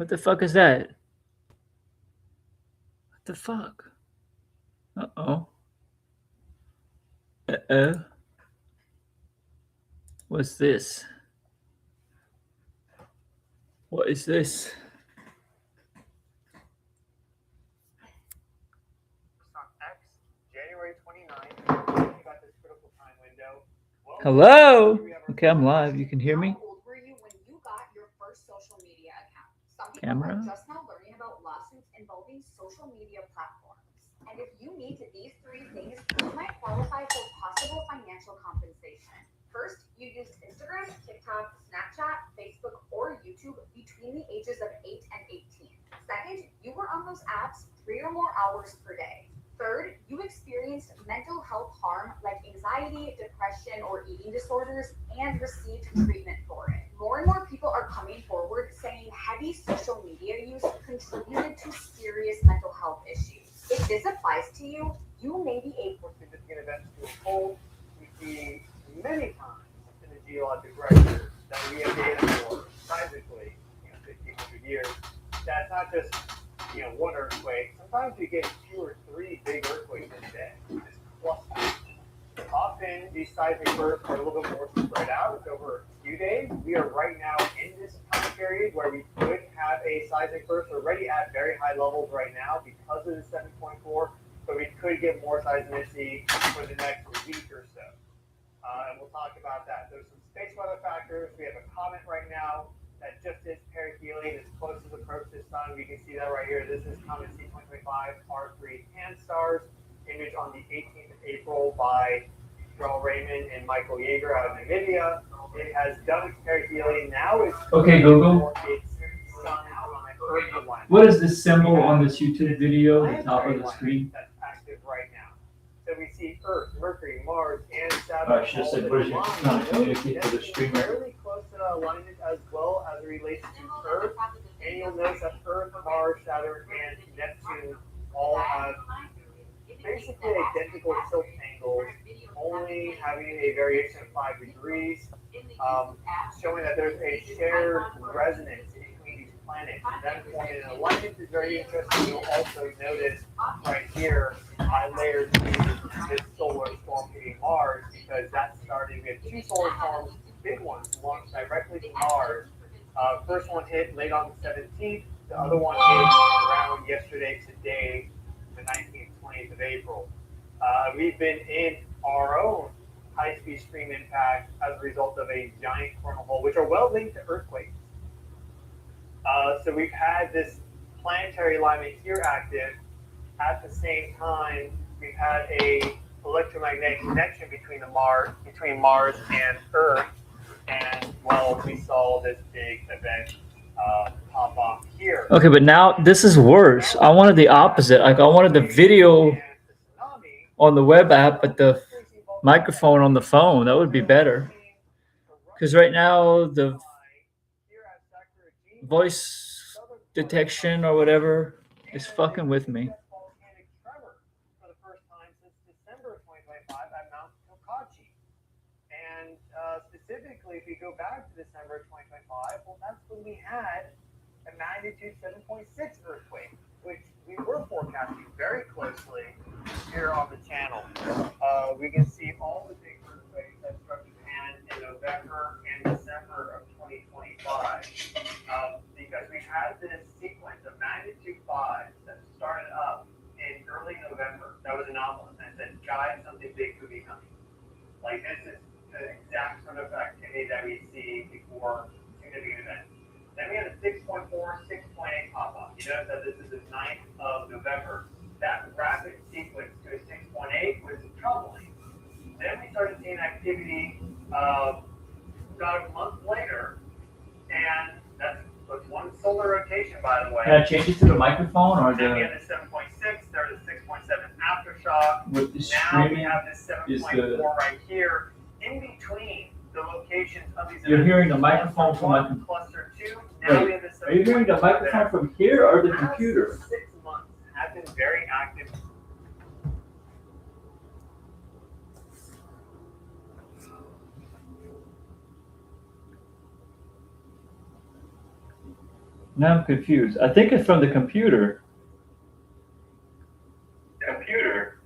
What the fuck is that? What the fuck? Uh-oh. Uh-oh. What's this? What is this? On X, January 29th, you got this critical time window. Hello? Okay, I'm live. You can hear me? How old were you when you got your first social media account? Some people Camera? are just now learning about lawsuits involving social media platforms. And if you meet these three things, you might qualify for possible financial compensation. First, you used Instagram, TikTok, Snapchat, Facebook, or YouTube between the ages of 8 and 18. Second, you were on those apps 3 or more hours per day. Third, you experienced mental health harm like anxiety, depression, or eating disorders and received treatment for it. More and more people are coming forward saying heavy social media use contributed to serious mental health issues. If this applies to you, you may be able For significant events to unfold, we see many times in the geologic record that we have data for seismically, 1,500 years. That's not just one earthquake. Sometimes we get 2 or 3 big earthquakes in a day. Just clusters. Often these seismic bursts are a little bit more spread out over a few days. We are right now in this time period where we could have a seismic burst. We're already at very high levels right now because of the 7.4, but we could get more seismicity for the next week or so. And we'll talk about that. There's some space weather factors. We have a comet right now that just is perihelion. It's closest approach to the sun. We can see that right here. This is comet C2025 R3 Pan-STARRS, image on the 18th of April by Joel Raymond and Michael Yeager out of Namibia. It has done its perihelion. Now it's Okay, Google. its sun on an Earth alignment. What is this symbol on this YouTube video at the top of the screen? That's active right now. So we see Earth, Mercury, Mars, and Saturn. Oh, I should have said, what is your not communicate to the streamer? Fairly close to the alignment as well as it relates to Earth. And you'll notice that Earth, Mars, Saturn, and Neptune all have basically identical tilt angles, only having a variation of 5 degrees, showing that there's a shared resonance between these planets. And that forming an alignment is very interesting. You'll also notice right here, I layered this solar storm hitting Mars because that started, we had 2 solar storms, big ones, launched directly to Mars. First one hit late on the 17th, the other one hit around yesterday, today, the 19th, 20th of April. We've been in our own high-speed stream impact as a result of a giant coronal hole, which are well linked to earthquakes. So we've had this planetary alignment here active. At the same time, we've had a electromagnetic connection between Mars and Earth, and well, we saw this big event pop off here. Okay, but now this is worse. I wanted the opposite. Like I wanted the video on the web app, but the microphone on the phone. That would be better. Because right now the voice detection or whatever is fucking with me. For the first time since December of 2025 at Mount Tokachi. And specifically, if we go back to December of 2025, well, that's when we had a magnitude 7.6 earthquake, which we were forecasting very closely here on the channel. We can see all the big earthquakes that struck Japan in November and December of 2025. Because we had this sequence of magnitude 5 that started up in early November. That was anomalous, and it said, guys, something big could be coming. Like, this is the exact sort of activity that we see before significant events. Then we had a 6.4, 6.8 pop up. You notice that this is the 9th of November. That rapid sequence to a 6.8 was troubling. Then we started seeing activity about a month later, and that's one solar rotation, by the way. Can I change it to the microphone or Then the? we had the 7.6, there's a 6.7 aftershock. With the Now we streaming have this 7.4 right here. In between the locations of these You're events, hearing the microphone from my cluster 2. Now Wait, we have this are you hearing the 7.4 microphone there. from here or the Last computer? 6 months have been very active. Now I'm confused. I think it's from the computer. Computer.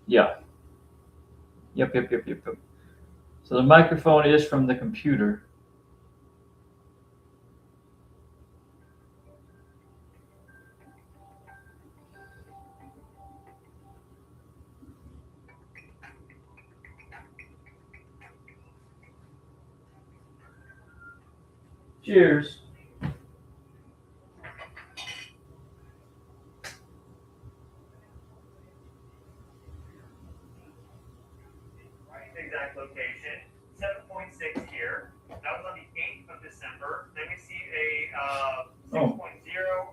Yeah. Yep. So the microphone is from the computer. Cheers. Exact location, 7.6 here. That was on the 8th of December. Then we see a 6.0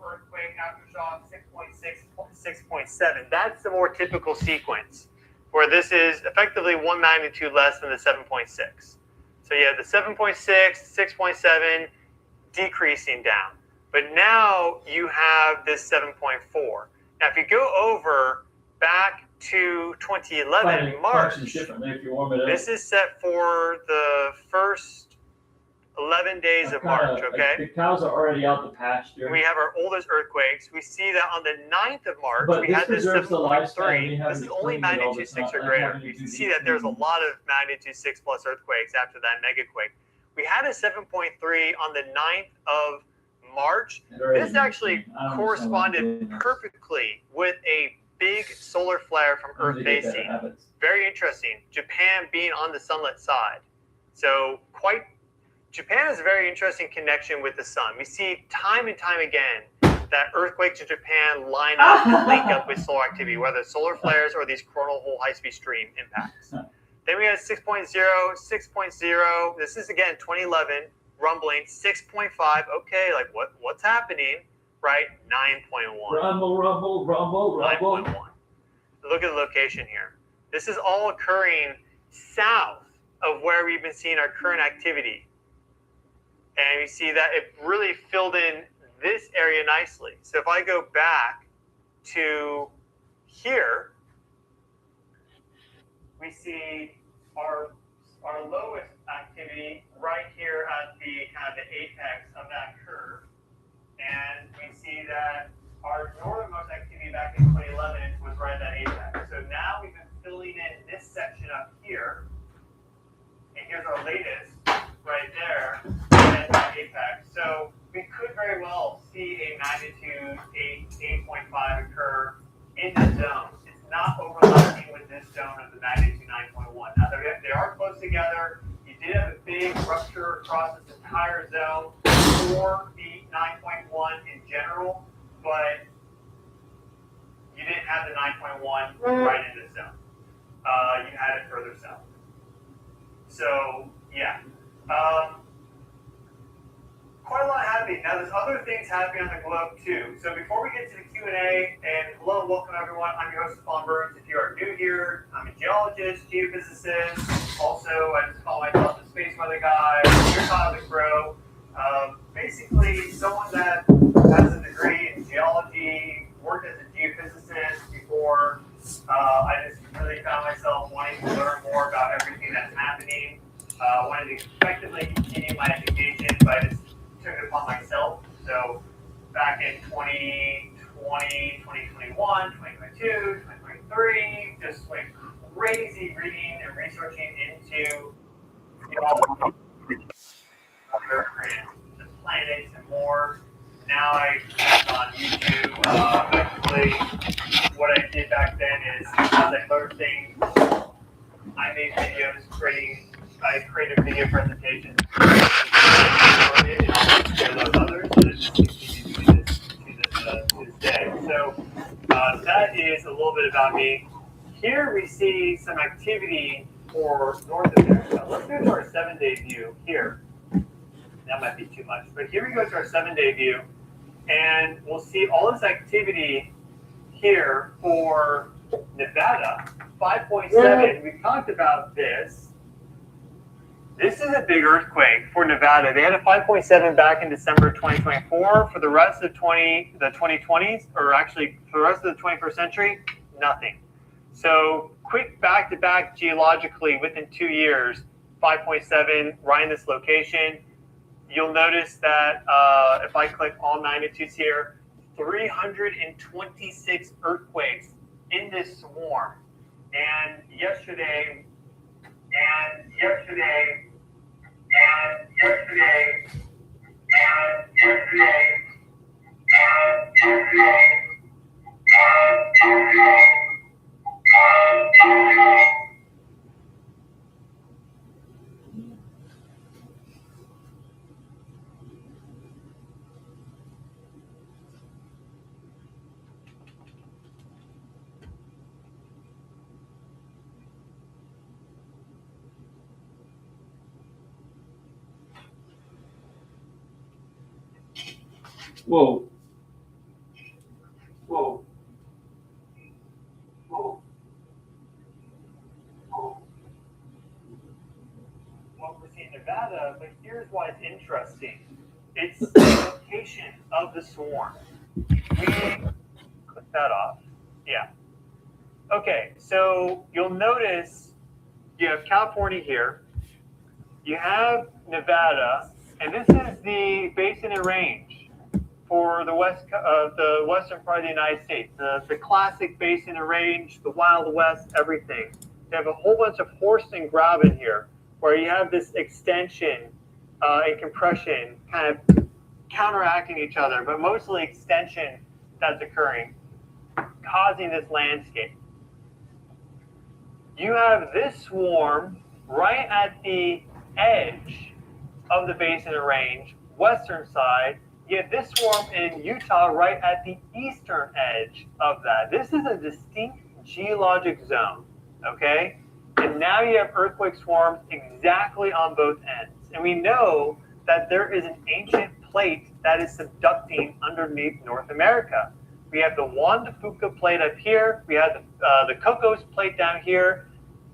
earthquake aftershock, 6.6, 6.7. That's the more typical sequence, where this is effectively one magnitude less than the 7.6. So you have the 7.6, 6.7 decreasing down. But now you have this 7.4. Now if you go over back to 2011, March, If you warm it up. this is set for the first 11 days of March, okay? The cows are already out the pasture. We have our oldest earthquakes. We see that on the 9th of March, But we had this preserves the lifespan. 7.3. This is only magnitude 6 or greater. You can see that there's a lot of magnitude 6 plus earthquakes after that megaquake. We had a 7.3 on the 9th of March. This actually corresponded perfectly with a big solar flare from Earth facing. Very interesting. Japan being on the sunlit side. So Japan has a very interesting connection with the sun. We see time and time again that earthquakes in Japan line up and link up with solar activity, whether solar flares or these coronal hole high-speed stream impacts. Then we had 6.0, 6.0. This is, again, 2011, rumbling, 6.5. Okay, like what's happening, right? 9.1. Rumble. 9.1. Look at the location here. This is all occurring south of where we've been seeing our current activity. And you see that it really filled in this area nicely. So if I go back to here, we see our lowest activity right here at the kind of the apex of that curve. And we see that our northernmost activity back in 2011 was right at that apex. So now we've been filling in this section up here. And here's our latest right there at that apex. So we could very well see a magnitude 8.5 occur in this zone. It's not overlapping with this zone of the magnitude 9.1. Now they are close together. You did have a big rupture across this entire zone for the 9.1 in general, but you didn't have the 9.1 right in this zone. You had it further south. So yeah, quite a lot happening. Now there's other things happening on the globe too. So before we get to the Q&A, and hello and welcome everyone. I'm your host, Paul Burns. If you are new here, I'm a geologist, geophysicist. Also, I just call myself the space weather guy, your cosmic bro. Basically, someone that has a degree in geology, worked as a geophysicist before. I just really found myself wanting to learn more about everything that's happening. Wanted to effectively continue my education, but I just took it upon myself. So back in 2020, 2021, 2022, 2023, just went crazy reading and researching into the planets and more. Now I on YouTube. Actually, what I did back then is as I learned things, I made videos I created video presentations. And I'll share those others, and I just continue doing this to this day. So that is a little bit about me. Here we see some activity for North America. Let's go to our 7-day view here. That might be too much, but here we go to our 7-day view, and we'll see all this activity here for Nevada, 5.7. We talked about this. This is a big earthquake for Nevada. They had a 5.7 back in December 2024. For the rest of the 2020s, or actually for the rest of the 21st century, nothing. So quick back-to-back geologically within 2 years, 5.7 right in this location. You'll notice that if I click all magnitudes here, 326 earthquakes in this swarm. And yesterday, Whoa. what we see in Nevada, but here's why it's interesting. It's the location of the swarm. We click that off. Yeah. Okay, so you'll notice you have California here, you have Nevada, and this is the basin and range for the western part of the United States. The classic basin and range, the Wild West, everything. They have a whole bunch of horse and graben here, where you have this extension and compression kind of counteracting each other, but mostly extension that's occurring, causing this landscape. You have this swarm right at the edge of the basin and range, western side. You have this swarm in Utah right at the eastern edge of that. This is a distinct geologic zone, okay? And now you have earthquake swarms exactly on both ends. And we know that there is an ancient plate that is subducting underneath North America. We have the Juan de Fuca plate up here. We have the Cocos plate down here.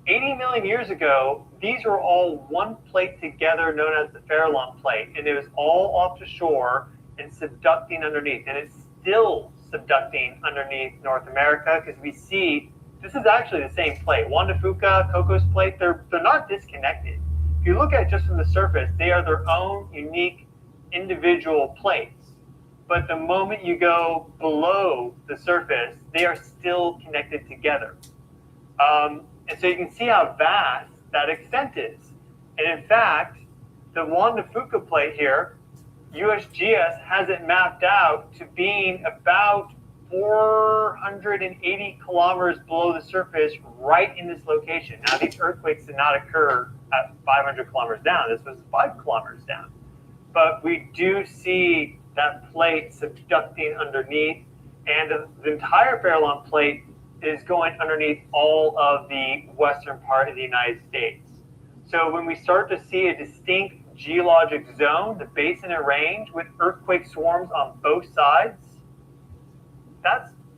80 million years ago, these were all one plate together known as the Farallon plate. And it was all off the shore and subducting underneath. And it's still subducting underneath North America because we see this is actually the same plate. Juan de Fuca, Cocos plate, they're not disconnected. If you look at it just from the surface, they are their own unique individual plates. But the moment you go below the surface, they are still connected together. And so you can see how vast that extent is. And in fact, the Juan de Fuca plate here, USGS has it mapped out to being about 480 kilometers below the surface right in this location. Now, these earthquakes did not occur at 500 kilometers down. This was 5 kilometers down. But we do see that plate subducting underneath, and the entire Farallon plate is going underneath all of the western part of the United States. So when we start to see a distinct geologic zone, the basin and range with earthquake swarms on both sides,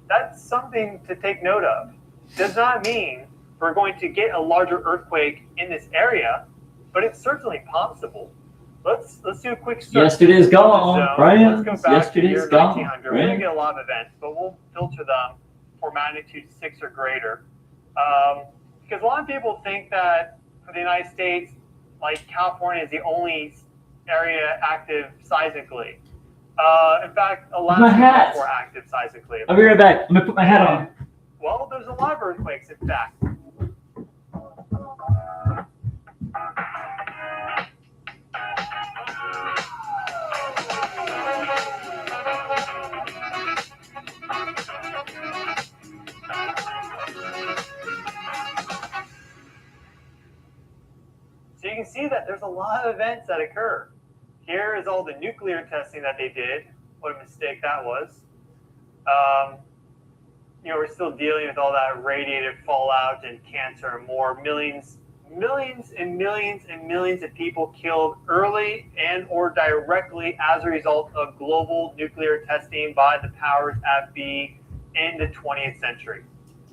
that's something to take note of. Does not mean we're going to get a larger earthquake in this area, but it's certainly possible. Let's do a quick search. Yesterday's gone, Brian. Let's go back Yesterday's to the year gone. 1900. We're going to get a lot of events, but we'll filter them for magnitude 6 or greater. Because a lot of people think that for the United States, like California is the only area active seismically. In fact, Alaska is more active seismically. I'll be right back. I'm going to put my hat on. Well, there's a lot of earthquakes, in fact. So you can see that there's a lot of events that occur. Here is all the nuclear testing that they did. What a mistake that was. We're still dealing with all that radiative fallout and cancer and more. Millions and millions of people killed early and or directly as a result of global nuclear testing by the powers that be in the 20th century.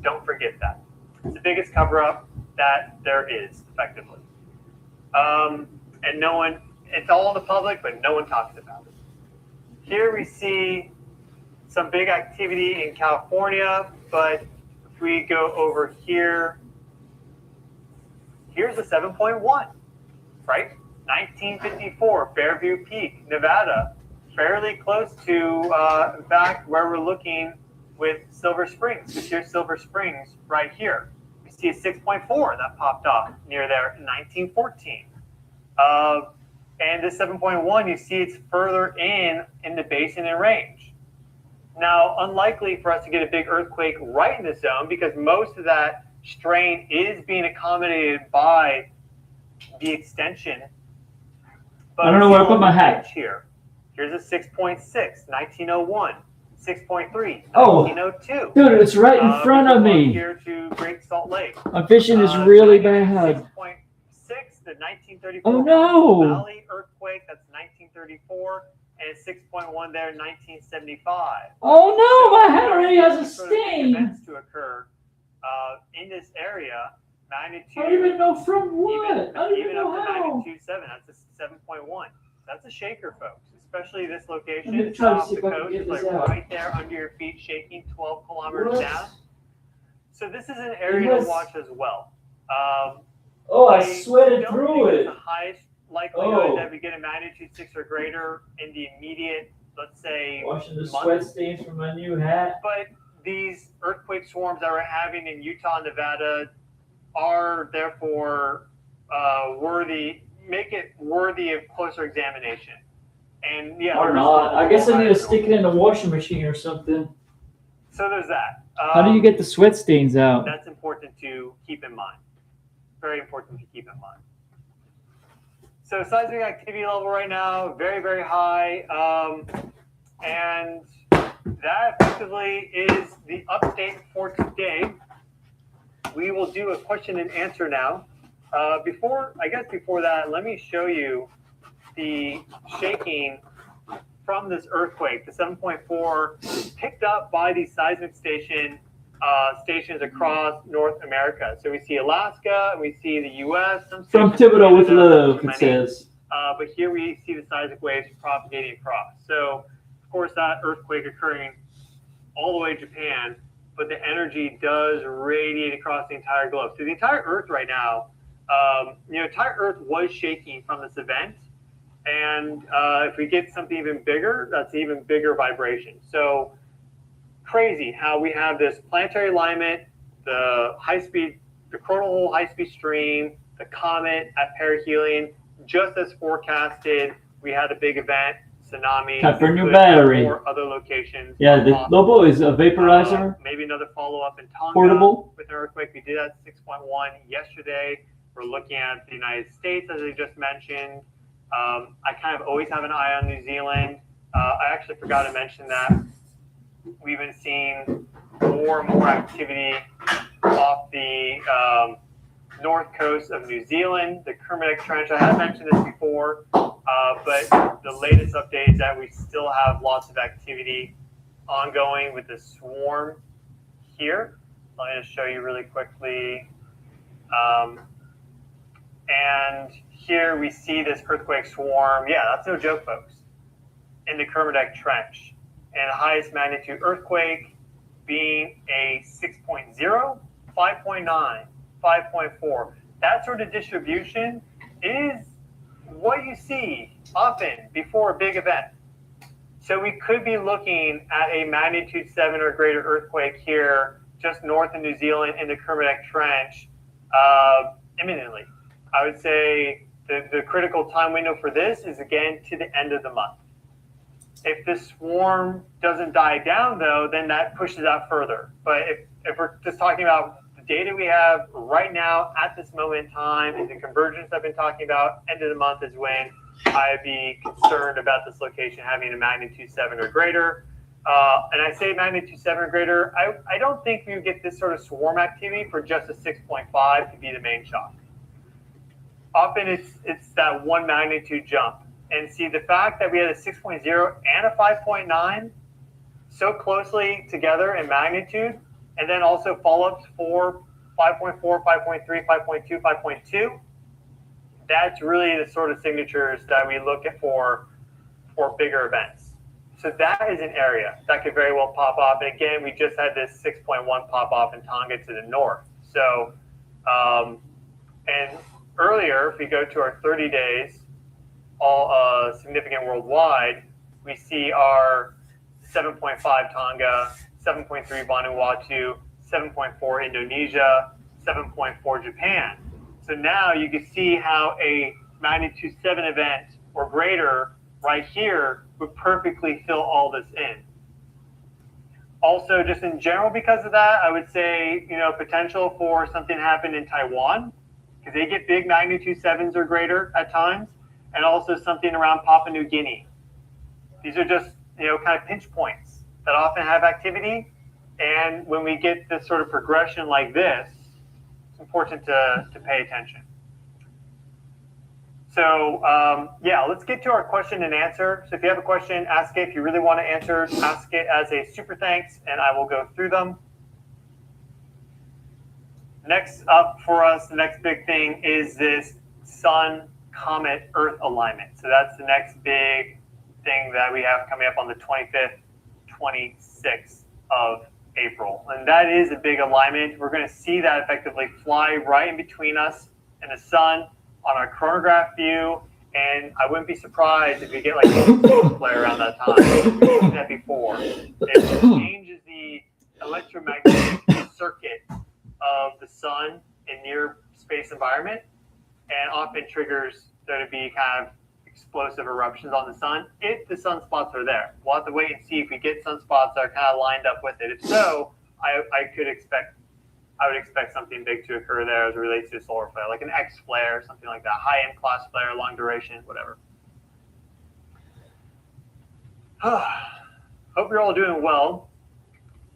Don't forget that. It's the biggest cover-up that there is, effectively. And no one, it's all in the public, but no one talks about it. Here we see some big activity in California, but if we go over here, here's the 7.1, right? 1954, Fairview Peak, Nevada, fairly close to, in fact, where we're looking with Silver Springs. So here's Silver Springs right here. We see a 6.4 that popped off near there in 1914. And this 7.1, you see it's further in the basin and range. Now, unlikely for us to get a big earthquake right in the zone because most of that strain is being accommodated by the extension. But I don't know where I put my hat. Here. Here's a 6.6, 1901, 6.3, Oh, 1902. dude, it's right in front of me. Here to Great Salt Lake. My vision is really bad. 6.6, the 1934 Oh no! Valley earthquake, that's 1934, and 6.1 there, 1975. Oh no, So, my hat already has a sort of big stain. events to occur in this area, magnitude. I don't even know from what. I don't even even know up to how. magnitude 7. That's a 7.1. That's a shaker, folks. Especially this Let location, me try to off see the if I can coast, get like this out. right there under your feet, shaking 12 kilometers What? down. So this is an area It was- to watch as well. Oh, I I sweated don't through think it. it's the highest likelihood Oh. that we get a magnitude 6 or greater in the immediate, let's say, Washing the month. sweat stains from my new hat. But these earthquake swarms that we're having in Utah and Nevada are therefore make it worthy of closer examination. And yeah, Or the risk not. level I guess I need to is stick it in the washing machine or something. So there's that. How do you get the sweat stains out? That's important to keep in mind. Very important to keep in mind. So seismic activity level right now, very, very high. And that effectively is the update for today. We will do a question and answer now. Before that, let me show you the shaking from this earthquake, the 7.4, picked up by the seismic stations across North America. So we see Alaska, and we see the U.S. From Thibodeau with love, it says. But here we see the seismic waves propagating across. So, of course, that earthquake occurring all the way to Japan, but the energy does radiate across the entire globe. So the entire Earth right now, the entire Earth was shaking from this event. And if we get something even bigger, that's even bigger vibration. So crazy how we have this planetary alignment, the coronal hole high-speed stream, the comet at perihelion, just as forecasted. We had a big event, tsunami. Time for a new battery. Or other locations. Yeah, the Lobo is a vaporizer. Maybe another follow-up in Tonga Portable. with an earthquake. We did that 6.1 yesterday. We're looking at the United States, as I just mentioned. I kind of always have an eye on New Zealand. I actually forgot to mention that we've been seeing more and more activity off the north coast of New Zealand, the Kermadec Trench. I had mentioned this before, but the latest update is that we still have lots of activity ongoing with the swarm here. Let me just show you really quickly. And here we see this earthquake swarm. Yeah, that's no joke, folks. In the Kermadec Trench. And the highest magnitude earthquake being a 6.0, 5.9, 5.4. That sort of distribution is what you see often before a big event. So we could be looking at a magnitude 7 or greater earthquake here just north of New Zealand in the Kermadec Trench imminently. I would say the critical time window for this is, again, to the end of the month. If this swarm doesn't die down, though, then that pushes out further. But if we're just talking about the data we have right now at this moment in time and the convergence I've been talking about, end of the month is when I'd be concerned about this location having a magnitude 7 or greater. And I say magnitude 7 or greater, I don't think we would get this sort of swarm activity for just a 6.5 to be the main shock. Often it's that one magnitude jump. And see, the fact that we had a 6.0 and a 5.9 so closely together in magnitude, and then also follow-ups for 5.4, 5.3, 5.2, 5.2, that's really the sort of signatures that we look at for bigger events. So that is an area that could very well pop off. And again, we just had this 6.1 pop off in Tonga to the north. So, and earlier, if we go to our 30 days, all significant worldwide, we see our 7.5 Tonga, 7.3 Vanuatu, 7.4 Indonesia, 7.4 Japan. So now you can see how a magnitude 7 event or greater right here would perfectly fill all this in. Also, just in general, because of that, I would say, potential for something to happen in Taiwan, because they get big magnitude 7s or greater at times, and also something around Papua New Guinea. These are just, kind of pinch points that often have activity. And when we get this sort of progression like this, it's important to pay attention. So, let's get to our question and answer. So if you have a question, ask it. If you really want to answer, ask it as a super thanks, and I will go through them. Next up for us, the next big thing is this Sun, Comet, Earth alignment. So that's the next big thing that we have coming up on the 25th, 26th of April. And that is a big alignment. We're going to see that effectively fly right in between us and the sun on our chronograph view. And I wouldn't be surprised if you get like a flare around that time. We've seen that before. It changes the electromagnetic circuit of the sun in near space environment and often triggers there to be kind of explosive eruptions on the sun if the sunspots are there. We'll have to wait and see if we get sunspots that are kind of lined up with it. If so, I would expect something big to occur there as it relates to a solar flare, like an X flare, something like that, high-end class flare, long duration, whatever. Hope you're all doing well.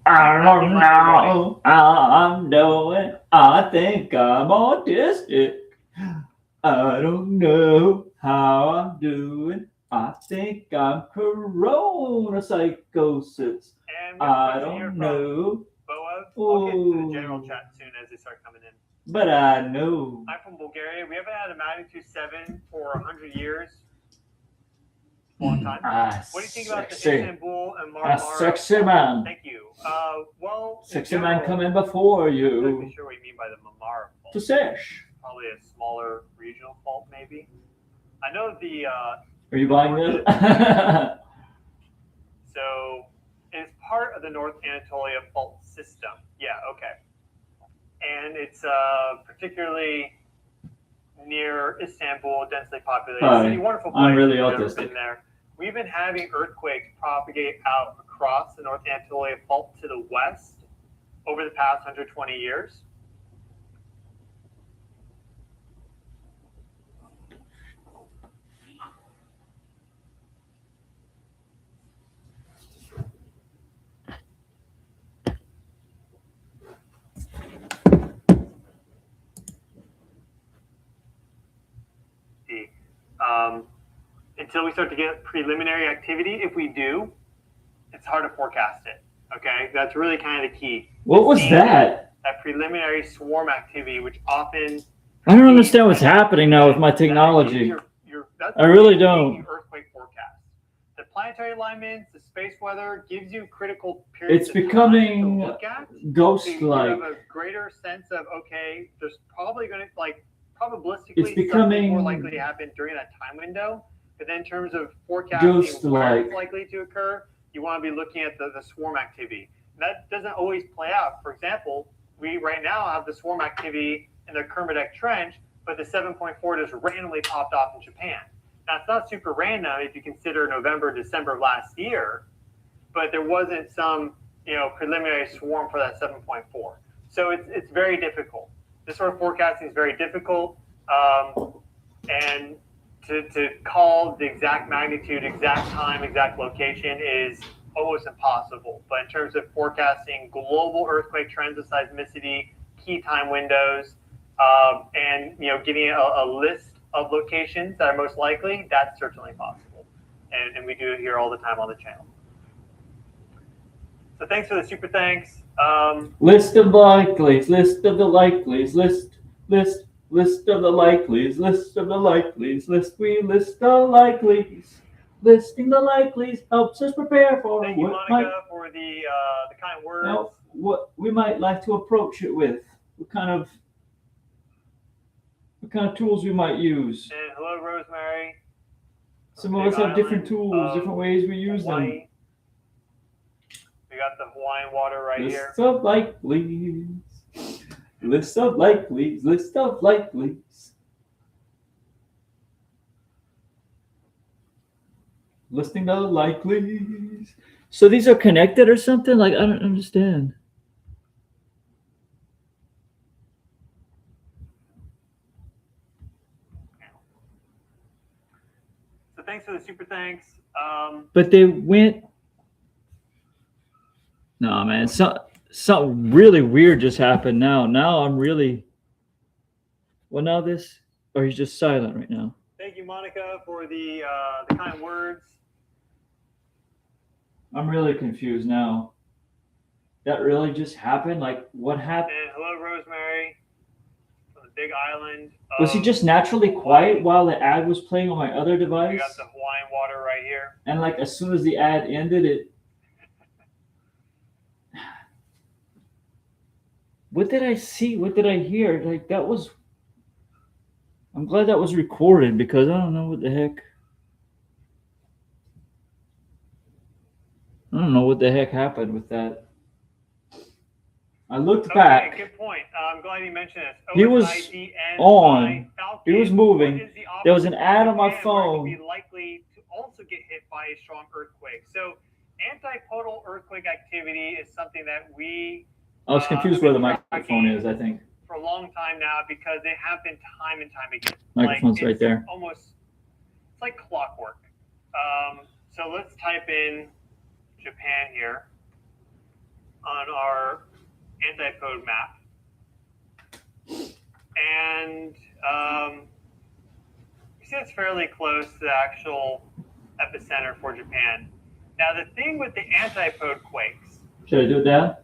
I don't know how I'm doing. I think I'm autistic. I don't know how I'm doing. I think I'm corona psychosis. And I don't know. Boa. I'll get to the general chat soon as they start coming in. But I know. I'm from Bulgaria. We haven't had a magnitude 7 for 100 years. Long time. What do you think about the Istanbul and Marmara? Sexy man. Thank you. Sexy man coming before you. I'm not really sure what you mean by the Marmara fault. To sesh. Probably a smaller regional fault, maybe. I know the. Are you buying this? So it's part of the North Anatolia fault system. Yeah, okay. And it's particularly near Istanbul, densely populated city. Wonderful place. I'm really I've never autistic. been there. We've been having earthquakes propagate out across the North Anatolia fault to the west over the past 120 years. Until we start to get preliminary activity, if we do, it's hard to forecast it. Okay, that's really kind of the key. What was that? That preliminary swarm activity, which often I don't understand what's happening now with my technology. I really don't. Earthquake forecast. The planetary alignments, the space weather gives you critical periods. It's becoming to look at. ghost-like. So you have a greater sense of okay, there's probably going to probabilistically It's becoming something more likely to happen during that time window. But then in terms of forecasting where it's likely to occur, you want to be looking at the swarm activity. And that doesn't always play out. For example, we right now have the swarm activity in the Kermadec Trench, but the 7.4 just randomly popped off in Japan. Now, it's not super random if you consider November, December of last year, but there wasn't some preliminary swarm for that 7.4. So it's very difficult. This sort of forecasting is very difficult. And to call the exact magnitude, exact time, exact location is almost impossible. But in terms of forecasting global earthquake trends of seismicity, key time windows, and getting a list of locations that are most likely, that's certainly possible. And we do it here all the time on the channel. So thanks for the super thanks. List of likelies, list of the likelies, list. List of the likelies, list of the likelies, we list the likelies. Listing the likelies helps us prepare for Thank you, what Monica, for the kind words. now, what we might like to approach it with. What kind of tools we might use. And hello, Rosemary. Some of us have different tools, different ways we use Hawaii. them. We got the Hawaiian water right here. List of likelies. List of likelies. List of likelies. Listing the likelies. So these are connected or something? Like, I don't understand. So thanks for the super thanks. But they went. No, man. Something really weird just happened now. Now I'm really. Well, now this. Or he's just silent right now. Thank you, Monica, for the kind words. I'm really confused now. That really just happened? Like, what happened? And hello, Rosemary, from the Big Island. Was he just naturally quiet while the ad was playing on my other device? We got the Hawaiian water right here. And like as soon as the ad ended, it. What did I see? What did I hear? Like that was. I'm glad that was recorded because I don't know what the heck. I don't know what the heck happened with that. I looked back. Good point. I'm glad you mentioned this. He was on. He was moving. There was an ad on my phone. Be likely to also get hit by a strong earthquake. So, antipodal earthquake activity is something that we. I was confused where the microphone is. I think for a long time now because they have been time and time again. Microphone's right there. Almost, it's like clockwork. So let's type in Japan here on our antipode map, and you see it's fairly close to the actual epicenter for Japan. Now the thing with the antipode quakes, should I do that?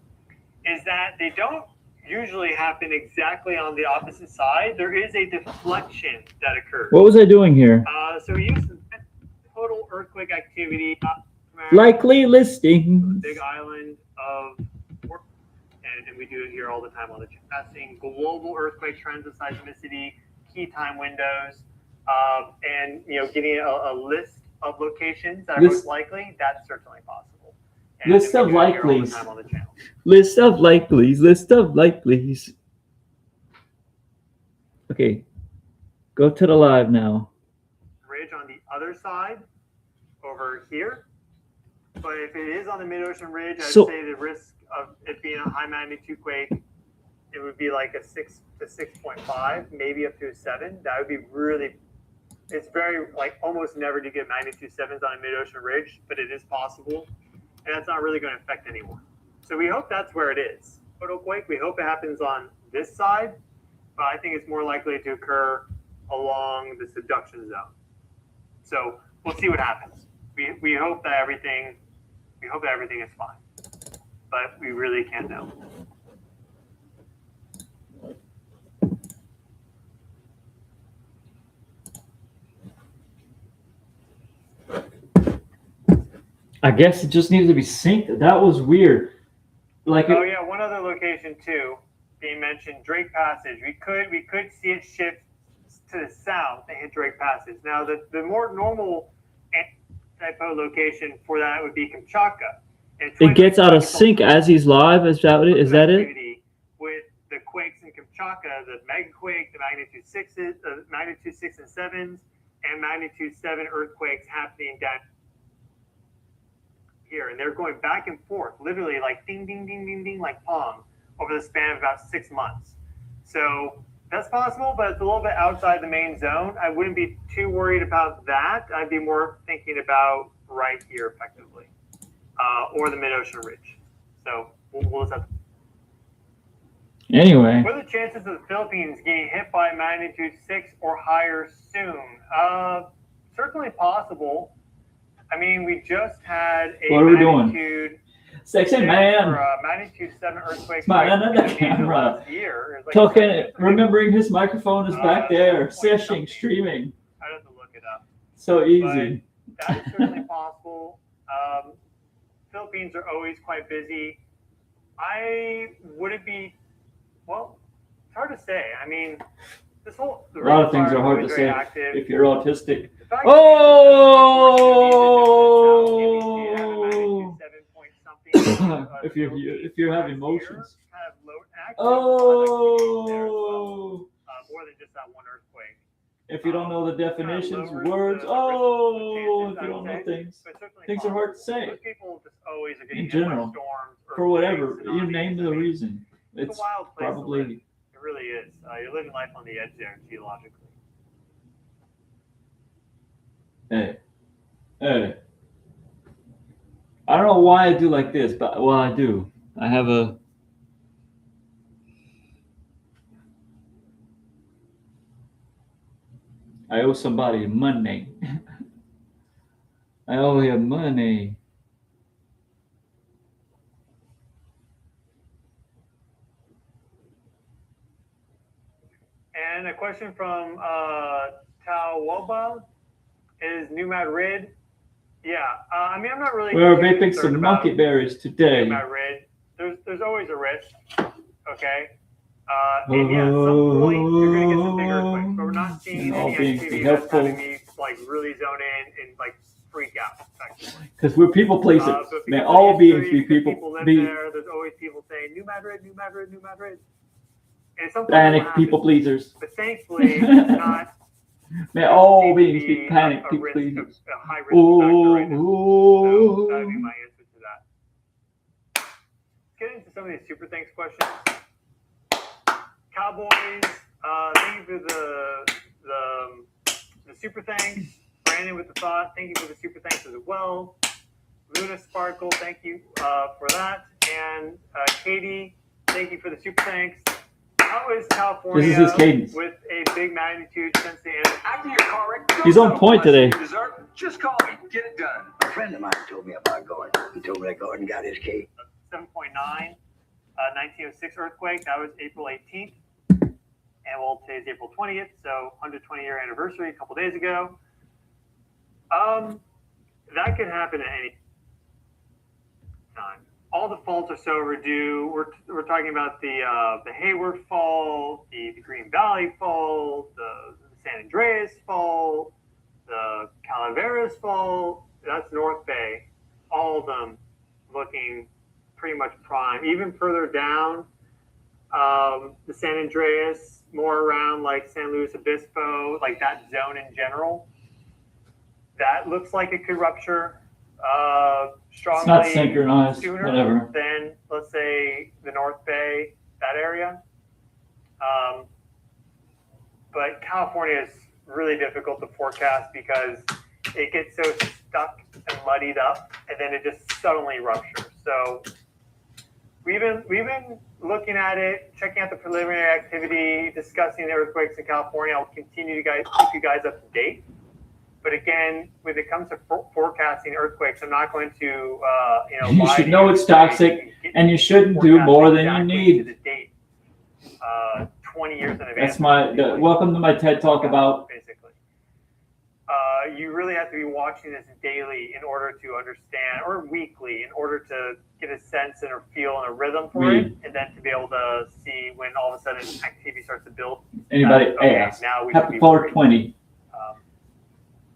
Is that they don't usually happen exactly on the opposite side. There is a deflection that occurs. What was I doing here? So we use total earthquake activity. Likely listing. Big island of, and we do it here all the time on the passing global earthquake trends of seismicity, key time windows, and getting a list of locations that are most likely. That's certainly possible. List of likelies. List of likelies. List of likelies. Okay. Go to the live now. Ridge on the other side over here. But if it is on the mid-ocean ridge, I'd say the risk of it being a high magnitude quake, it would be like a 6 to 6.5, maybe up to a 7. That would be really, it's very, almost never to get magnitude 7s on a mid-ocean ridge, but it is possible. And that's not really going to affect anyone. So we hope that's where it is. Total quake, we hope it happens on this side, but I think it's more likely to occur along the subduction zone. So we'll see what happens. We hope that everything is fine, but we really can't know. I guess it just needed to be synced. That was weird. One other location too being mentioned, Drake Passage. We could see it shift to the south and hit Drake Passage. Now the more normal antipode location for that would be Kamchatka. It gets out of sync as he's live. Is that it? Is that it? With the quakes in Kamchatka, the mega quake, the magnitude 6s, magnitude 6 and 7s, and magnitude 7 earthquakes happening down here, and they're going back and forth, literally like ding, ding, ding, ding, ding, like Pong, over the span of about 6 months. So that's possible, but it's a little bit outside the main zone. I wouldn't be too worried about that. I'd be more thinking about right here, effectively, or the mid-ocean ridge. So we'll just have to. Anyway. What are the chances of the Philippines getting hit by a magnitude 6 or higher soon? Certainly possible. I mean, we just had a magnitude Sexy For man. a magnitude 7 earthquake Smile in at the the camera. last year, it was like Talking, 7.3. remembering his microphone is back there, 7 point seshing, something. streaming. I'd have to look it up. So easy. That is certainly possible. Philippines are always quite busy. I wouldn't be, well, it's hard to say. I mean, A lot of things are hard to say active. if you're autistic. The fact Oh! that 7 point something, if you have emotions. kind of low active, Oh! more than just that one earthquake. If you don't know the definitions, lowers words, the oh! chances, If you don't know things, but certainly things are hard to say. Most people just always are getting In hit by general, storms, for whatever, earthquakes, you name the tsunamis. I mean, reason. It's It's a wild place to live. probably, It really is. You're living life on the edge there, geologically. hey. I don't know why I do like this, but well, I do. I have a. I owe somebody money. I owe him money. And a question from Tawoba is New Madrid. Yeah, I mean, I'm not really. We are too vaping concerned some about monkey berries New today. Madrid. There's always a risk. Okay. And yeah, at some point you're gonna get some big earthquakes, but we're not seeing All any being activity that's helpful. having me like really zone in and like freak out. Effectively. Because we're people pleasers. But May because all of beings history, be because people live be there. There's always people saying New Madrid, New Madrid, New Madrid. And sometimes panic what people happens- pleasers. But thankfully, it's not. May all seems to beings be be panic a people risk, pleasers. a high risk factor right now. So that would be Ooh. my answer to that. Let's get into some of these super thanks questions. Cowboys, thank you for the super thanks. Brandon with the thought, thank you for the super thanks as well. Luna Sparkle, thank you for that. And Katie, thank you for the super thanks. How is California This is his cadence. with a big magnitude since the end? After your car wreck, He's on point today. Dessert, just call me. Get it done. A friend of mine told me about Gordon. He told me that Gordon got his key. 7.9, 1906 earthquake. That was April 18th. And well, today's April 20th, so 120-year anniversary a couple days ago. That could happen at any time. All the faults are so overdue. We're talking about the Hayward fault, the Green Valley fault, the San Andreas fault, the Calaveras fault. That's North Bay. All of them looking pretty much prime. Even further down, the San Andreas, more around like San Luis Obispo, like that zone in general. That looks like it could rupture strongly. It's not synchronized, sooner whatever. than, let's say, the North Bay, that area. But California is really difficult to forecast because it gets so stuck and muddied up, and then it just suddenly ruptures. So we've been looking at it, checking out the preliminary activity, discussing the earthquakes in California. I'll continue to keep you guys up to date. But again, when it comes to forecasting earthquakes, I'm not going to, You lie should to know you it's and say toxic, and you shouldn't do forecast more than you exactly need. to the date, 20 years in advance. That's welcome to my TED Talk about. Basically. You really have to be watching this daily in order to understand, or weekly, in order to get a sense and a feel and a rhythm for it, and then to be able to see when all of a sudden activity starts to build. Anybody Okay, ask? now we should Happy be worried. 420.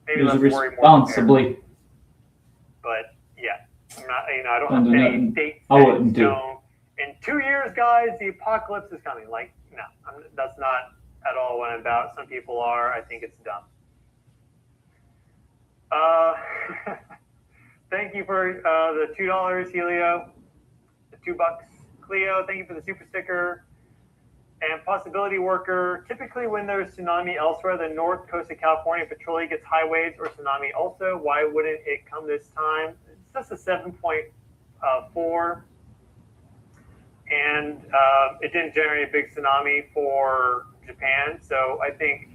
Maybe Use let's worry more responsibly. But yeah, I'm not, I don't Don't have do any nothing. dates. I wouldn't do. So in 2 years, guys, the apocalypse is coming. Like, no, that's not at all what I'm about. Some people are. I think it's dumb. Thank you for the $2, Helio. The $2, Cleo. Thank you for the super sticker. And Possibility Worker. Typically, when there's tsunami elsewhere, the north coast of California petroleum gets high waves or tsunami also. Why wouldn't it come this time? It's just a 7.4. And it didn't generate a big tsunami for Japan. So I think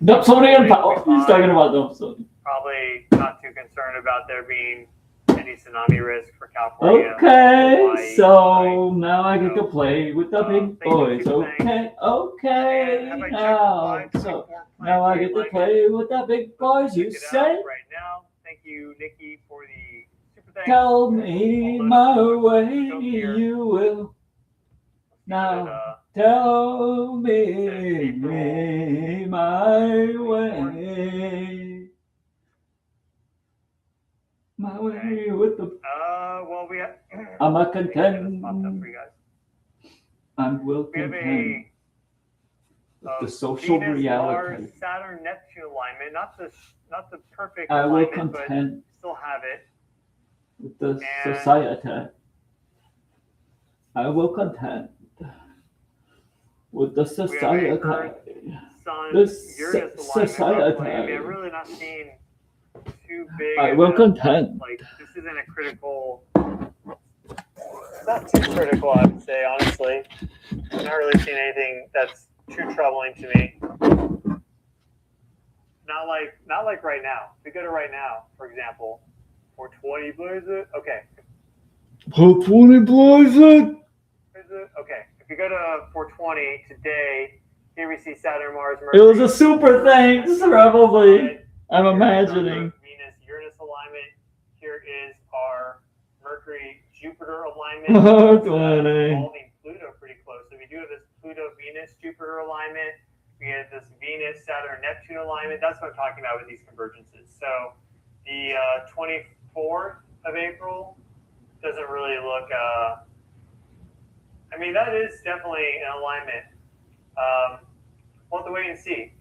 Dump Sony and power. He's talking about Dump Sony. probably not too concerned about there being any tsunami risk for California. Okay, Hawaii, so right? now I get to play with the big thank you, boys. Super Okay, And okay, have I checked now. the So 524 now I planetary get to alignment? play with the big boys, you Check it say? out right now. Thank you, Nikki, for the super thanks. Tell me I'll load my up the way, scope here. you will. See what it, Now tell me April my 24. way. My way Okay. with the. Well, we have. I'm a This popped up content. for you guys. I'm will We have contend with the social Venus, reality. Mars, Saturn, Neptune alignment. Not the perfect I will alignment, but contend still have it. with the And society. I will contend with the we have a society. Earth, Sun, The Uranus alignment. Roughly. I mean, I'm society. really not seeing too big. I of will a- contend. Like this isn't a critical. It's not too critical, I would say, honestly. I'm not really seeing anything that's too troubling to me. Not like right now. If we go to right now, for example, 420 blaze it. Okay. Put 20 boys in. Is it? Okay. If you go to 420 today, here we see Saturn, Mars, It Mercury. was a super thanks, probably. I'm Here's imagining. our Venus, Uranus alignment. Here is our Mercury, Jupiter alignment. Oh, So that's 20. involving Pluto pretty close. So we do have this Pluto, Venus, Jupiter alignment. We have this Venus, Saturn, Neptune alignment. That's what I'm talking about with these convergences. So the 24th of April doesn't really look. I mean, that is definitely an alignment. We'll have to wait and see.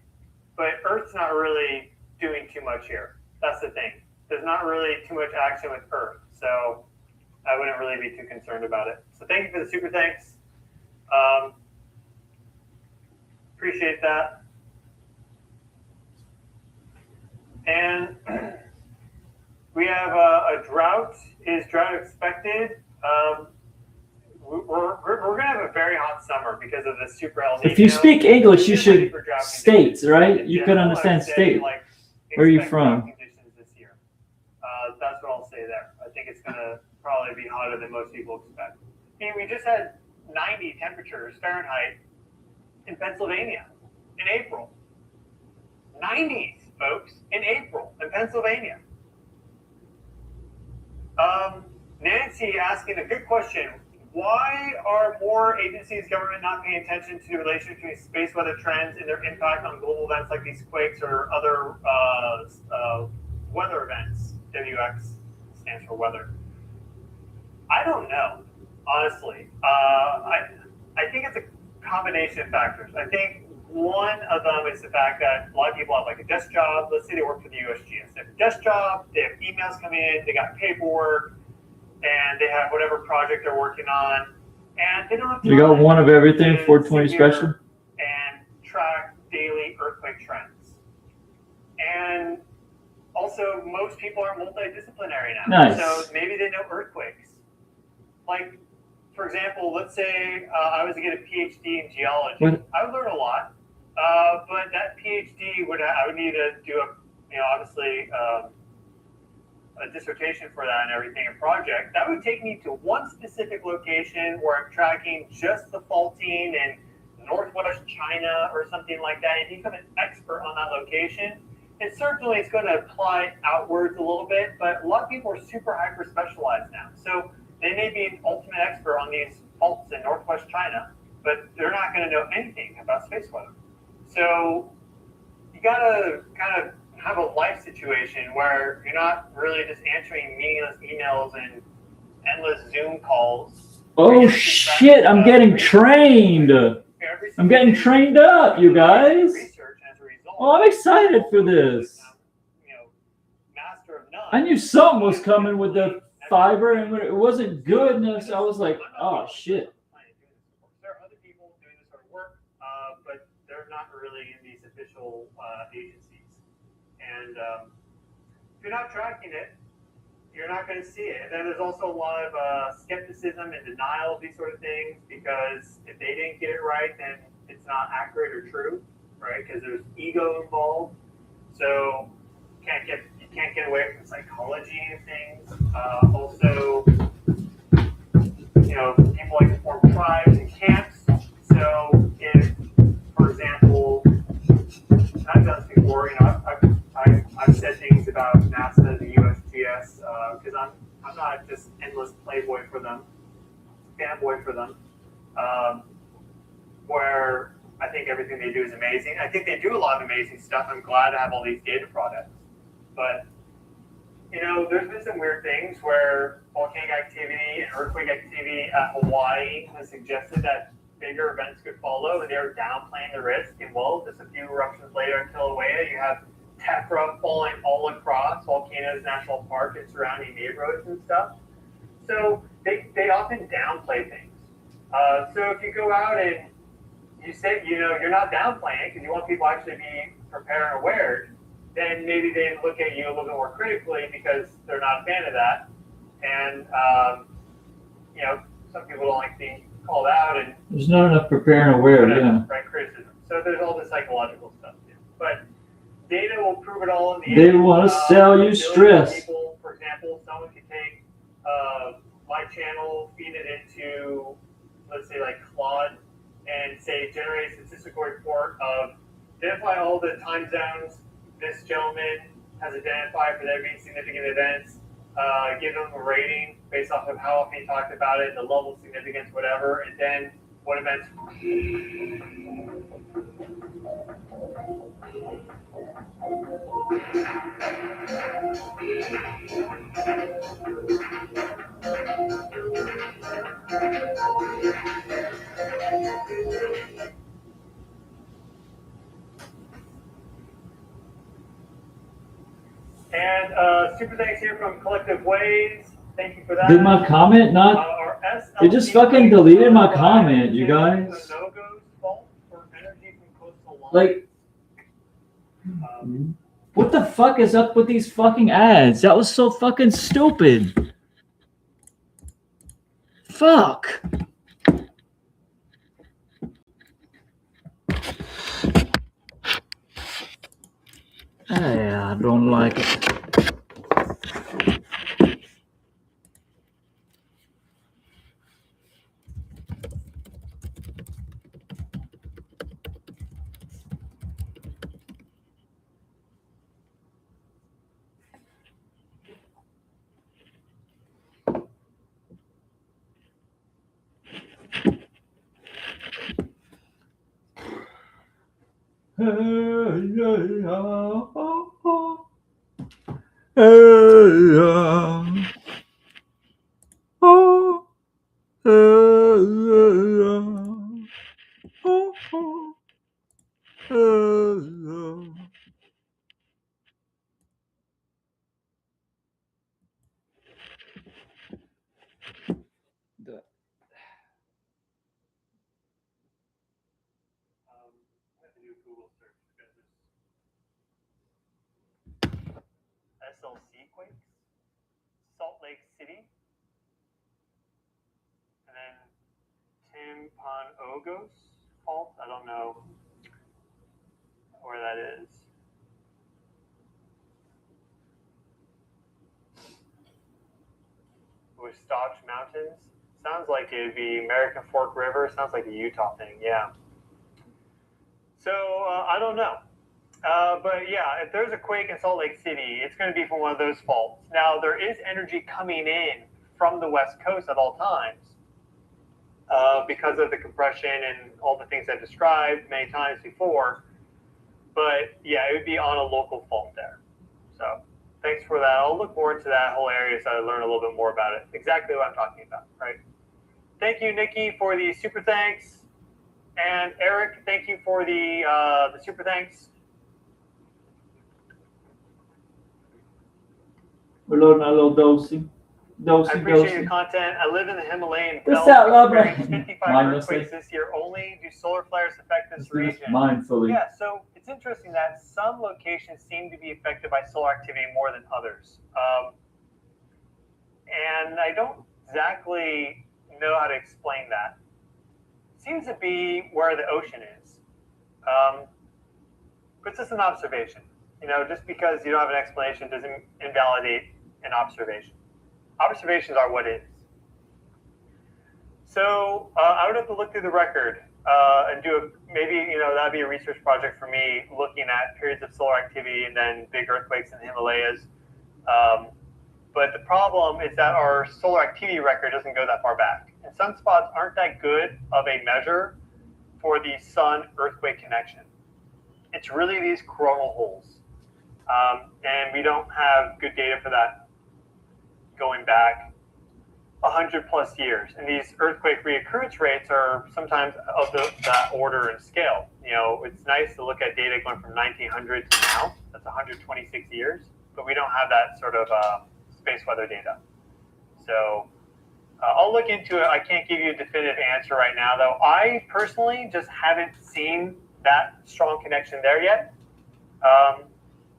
But Earth's not really doing too much here. That's the thing. There's not really too much action with Earth. So I wouldn't really be too concerned about it. So thank you for the super thanks. Appreciate that. And we have a drought. Is drought expected? We're going to have a very hot summer because of the super El Nino. If you speak English, you We're ready should for drought states, conditions. right? In You could general, understand I'd say, state. like, Where are you expect drought from? conditions this year. That's what I'll say there. I think it's going to probably be hotter than most people expect. I mean, we just had 90 temperatures Fahrenheit in Pennsylvania in April. 90s, folks, in April in Pennsylvania. Nancy asking a good question. Why are more agencies, government not paying attention to the relation between space weather trends and their impact on global events like these quakes or other weather events? WX stands for weather. I don't know, honestly. I think it's a combination of factors. I think one of them is the fact that a lot of people have like a desk job. Let's say they work for the USGS. They have a desk job, they have emails coming in, they got paperwork, and they have whatever project they're working on. And they don't have time You got one of everything, to 420 sit here special. and track daily earthquake trends. And also, most people are multidisciplinary now. Nice. So maybe they know earthquakes. Like, for example, let's say I was to get a PhD in geology. What? I would learn a lot, but that PhD I would need to do obviously a dissertation for that and everything, a project. That would take me to one specific location where I'm tracking just the faulting in northwest China or something like that. If you become an expert on that location, and certainly it's going to apply outwards a little bit, but a lot of people are super hyper specialized now. So they may be an ultimate expert on these faults in northwest China, but they're not going to know anything about space weather. So you got to kind of have a life situation where you're not really just answering meaningless emails and endless Zoom calls. Oh shit, I'm getting trained. I'm getting trained up, you guys. Oh, I'm excited for this. I knew something was coming with the fiber, and when it wasn't good, and I was like, oh shit. There are other people doing this sort of work, but they're not really in these official agencies. And if you're not tracking it, you're not going to see it. And then there's also a lot of skepticism and denial of these sort of things, because if they didn't get it right, then it's not accurate or true, right? Because there's ego involved. So you you can't get away from the psychology of things. Also, people like to form tribes and camps. So if, for example, I've done this before, I've said things about NASA, the USGS, because I'm not just endless playboy for them, fanboy for them, where I think everything they do is amazing. I think they do a lot of amazing stuff. I'm glad to have all these data products. But, there's been some weird things where volcanic activity and earthquake activity at Hawaii has suggested that bigger events could follow, and they were downplaying the risk. And well, just a few eruptions later in Kilauea, you have tephra falling all across Volcanoes National Park and surrounding neighborhoods and stuff. So they often downplay things. So if you go out and you say, you're not downplaying because you want people to actually be prepared and aware, then maybe they look at you a little bit more critically because they're not a fan of that. And, some people don't like being called out. And there's not enough prepare and aware, yeah. Right, criticism. So there's all this psychological stuff too. But data will prove it all in the They end. want to sell you stress. People, for example, someone could take my channel, feed it into, let's say, like Claude, and say generate a statistical report of identify all the time zones this gentleman has identified for there being significant events, give them a rating based off of how often he talked about it, the level of significance, whatever, and then what events. And super thanks here from Collective Ways. Thank you for that. Did my comment not? They just fucking deleted my comment, you guys. Like, what the fuck is up with these fucking ads? That was so fucking stupid. Fuck. I don't like it. SLC quakes, Salt Lake City, and then Timpanogos fault. I don't know where that is. Wisatch Mountains. Sounds like it'd be American Fork River. Sounds like a Utah thing. Yeah. So I don't know. But yeah, if there's a quake in Salt Lake City, it's going to be from one of those faults. Now, there is energy coming in from the West Coast at all times because of the compression and all the things I described many times before. But yeah, it would be on a local fault there. So thanks for that. I'll look more into that whole area so I learn a little bit more about it. Exactly what I'm talking about, right? Thank you, Nikki, for the super thanks. And Eric, thank you for the super thanks. We're loading our little dosey. I appreciate your content. I live in the Himalayan belt. What's that, love? 55 earthquakes this year. Only do solar flares affect this region? Mindfully. Yeah, so it's interesting that some locations seem to be affected by solar activity more than others. And I don't exactly know how to explain that. Seems to be where the ocean is. But it's just an observation. just because you don't have an explanation doesn't invalidate an observation. Observations are what is. So I would have to look through the record and do maybe that'd be a research project for me, looking at periods of solar activity and then big earthquakes in the Himalayas. But the problem is that our solar activity record doesn't go that far back. And sunspots aren't that good of a measure for the sun-earthquake connection. It's really these coronal holes. And we don't have good data for that going back 100 plus years. And these earthquake reoccurrence rates are sometimes of that order and scale. It's nice to look at data going from 1900 to now. That's 126 years. But we don't have that sort of space weather data. So I'll look into it. I can't give you a definitive answer right now, though. I personally just haven't seen that strong connection there yet.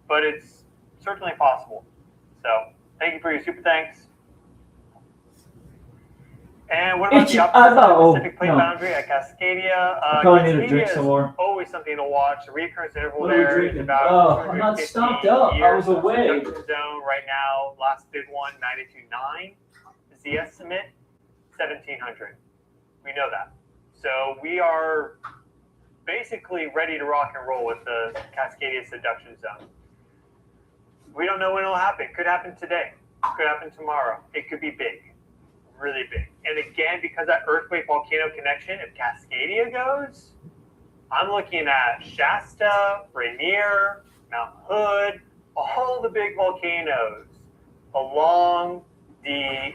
But it's certainly possible. So thank you for your super thanks. And what about the opposite of the Pacific Plate boundary at Cascadia? I probably need to drink some more. Always something to watch. The recurrence interval What are we there is drinking? about I'm not stocked up. I was away. Subduction zone right now, last big one, 92.9 is the estimate, 1700. We know that. So we are basically ready to rock and roll with the Cascadia subduction zone. We don't know when it'll happen. Could happen today. Could happen tomorrow. It could be big. Really big. And again, because that earthquake volcano connection, if Cascadia goes, I'm looking at Shasta, Rainier, Mount Hood, all the big volcanoes along the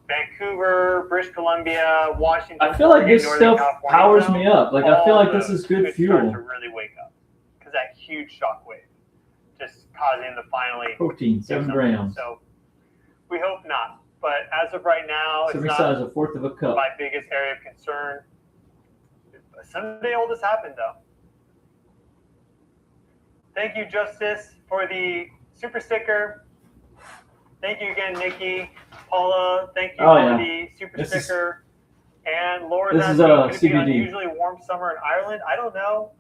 Vancouver, British Columbia, Washington. I feel like this Northern stuff California powers zone, me up. Like I feel like this is good could fuel. start to really wake up because that huge shock wave just causing them to finally Protein, 7 grams. So we hope not. But as of right now, it's Serving not size a fourth of a cup. my biggest area of concern. Someday will this happen, though. Thank you, Justice, for the super sticker. Thank you again, Nikki. Paula, thank you for the super sticker. And Laura's asking, could it be an unusually warm summer in Ireland? I don't know.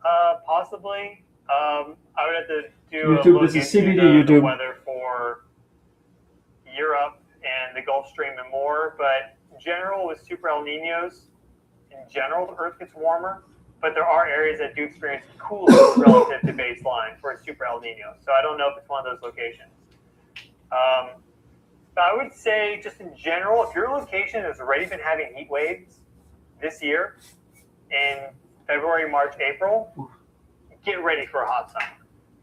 Possibly. I would have to do YouTube, a look this is into CBD the YouTube. weather for Europe and the Gulf Stream and more. But in general, with super El Ninos, in general, the Earth gets warmer. But there are areas that do experience cooling relative to baseline for a super El Nino. So I don't know if it's one of those locations. But I would say, just in general, if your location has already been having heat waves this year in February, March, April, get ready for a hot summer.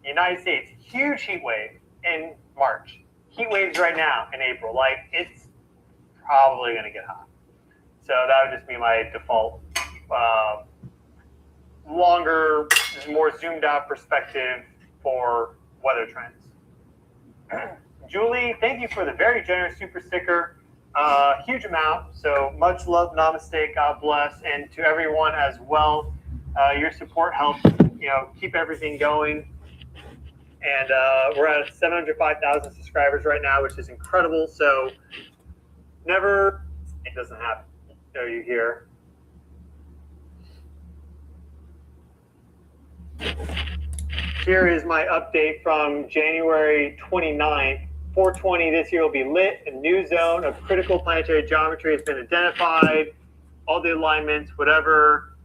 The United States, huge heat wave in March. Heat waves right now in April. Like, it's probably going to get hot. So that would just be my default longer, more zoomed out perspective for weather trends. Julie, thank you for the very generous super sticker. Huge amount. So much love, namaste, God bless, and to everyone as well. Your support helps, keep everything going. And we're at 705,000 subscribers right now, which is incredible. So it doesn't happen. So you hear. Here is my update from January 29th. 420 this year will be lit. A new zone of critical planetary geometry has been identified. All the alignments, whatever,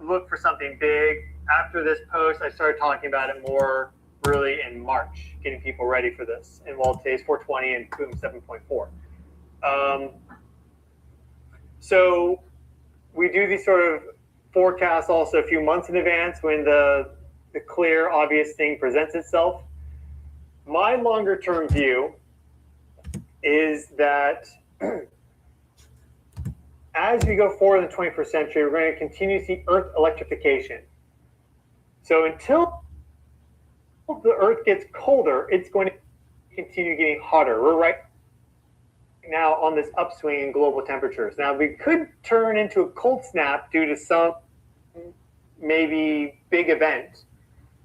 look for something big. After this post, I started talking about it more really in March, getting people ready for this. And today's 420 and boom, 7.4. So we do these sort of forecasts also a few months in advance when the clear, obvious thing presents itself. My longer term view is that as we go forward in the 21st century, we're going to continue to see Earth electrification. So until the Earth gets colder, it's going to continue getting hotter. We're right now on this upswing in global temperatures. Now, we could turn into a cold snap due to some maybe big event.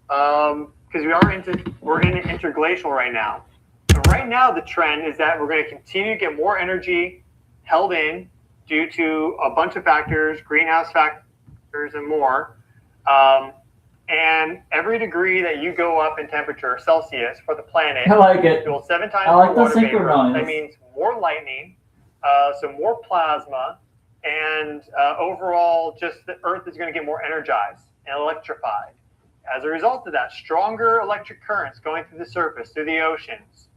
Because we're in an interglacial right now. So right now, the trend is that we're going to continue to get more energy held in due to a bunch of factors, greenhouse factors and more. And every degree that you go up in temperature Celsius for the planet, I like it. fuels 7 times I like more the water vapor. synchronized. That means more lightning, so more plasma, and overall, just the Earth is going to get more energized and electrified. As a result of that, stronger electric currents going through the surface, through the oceans,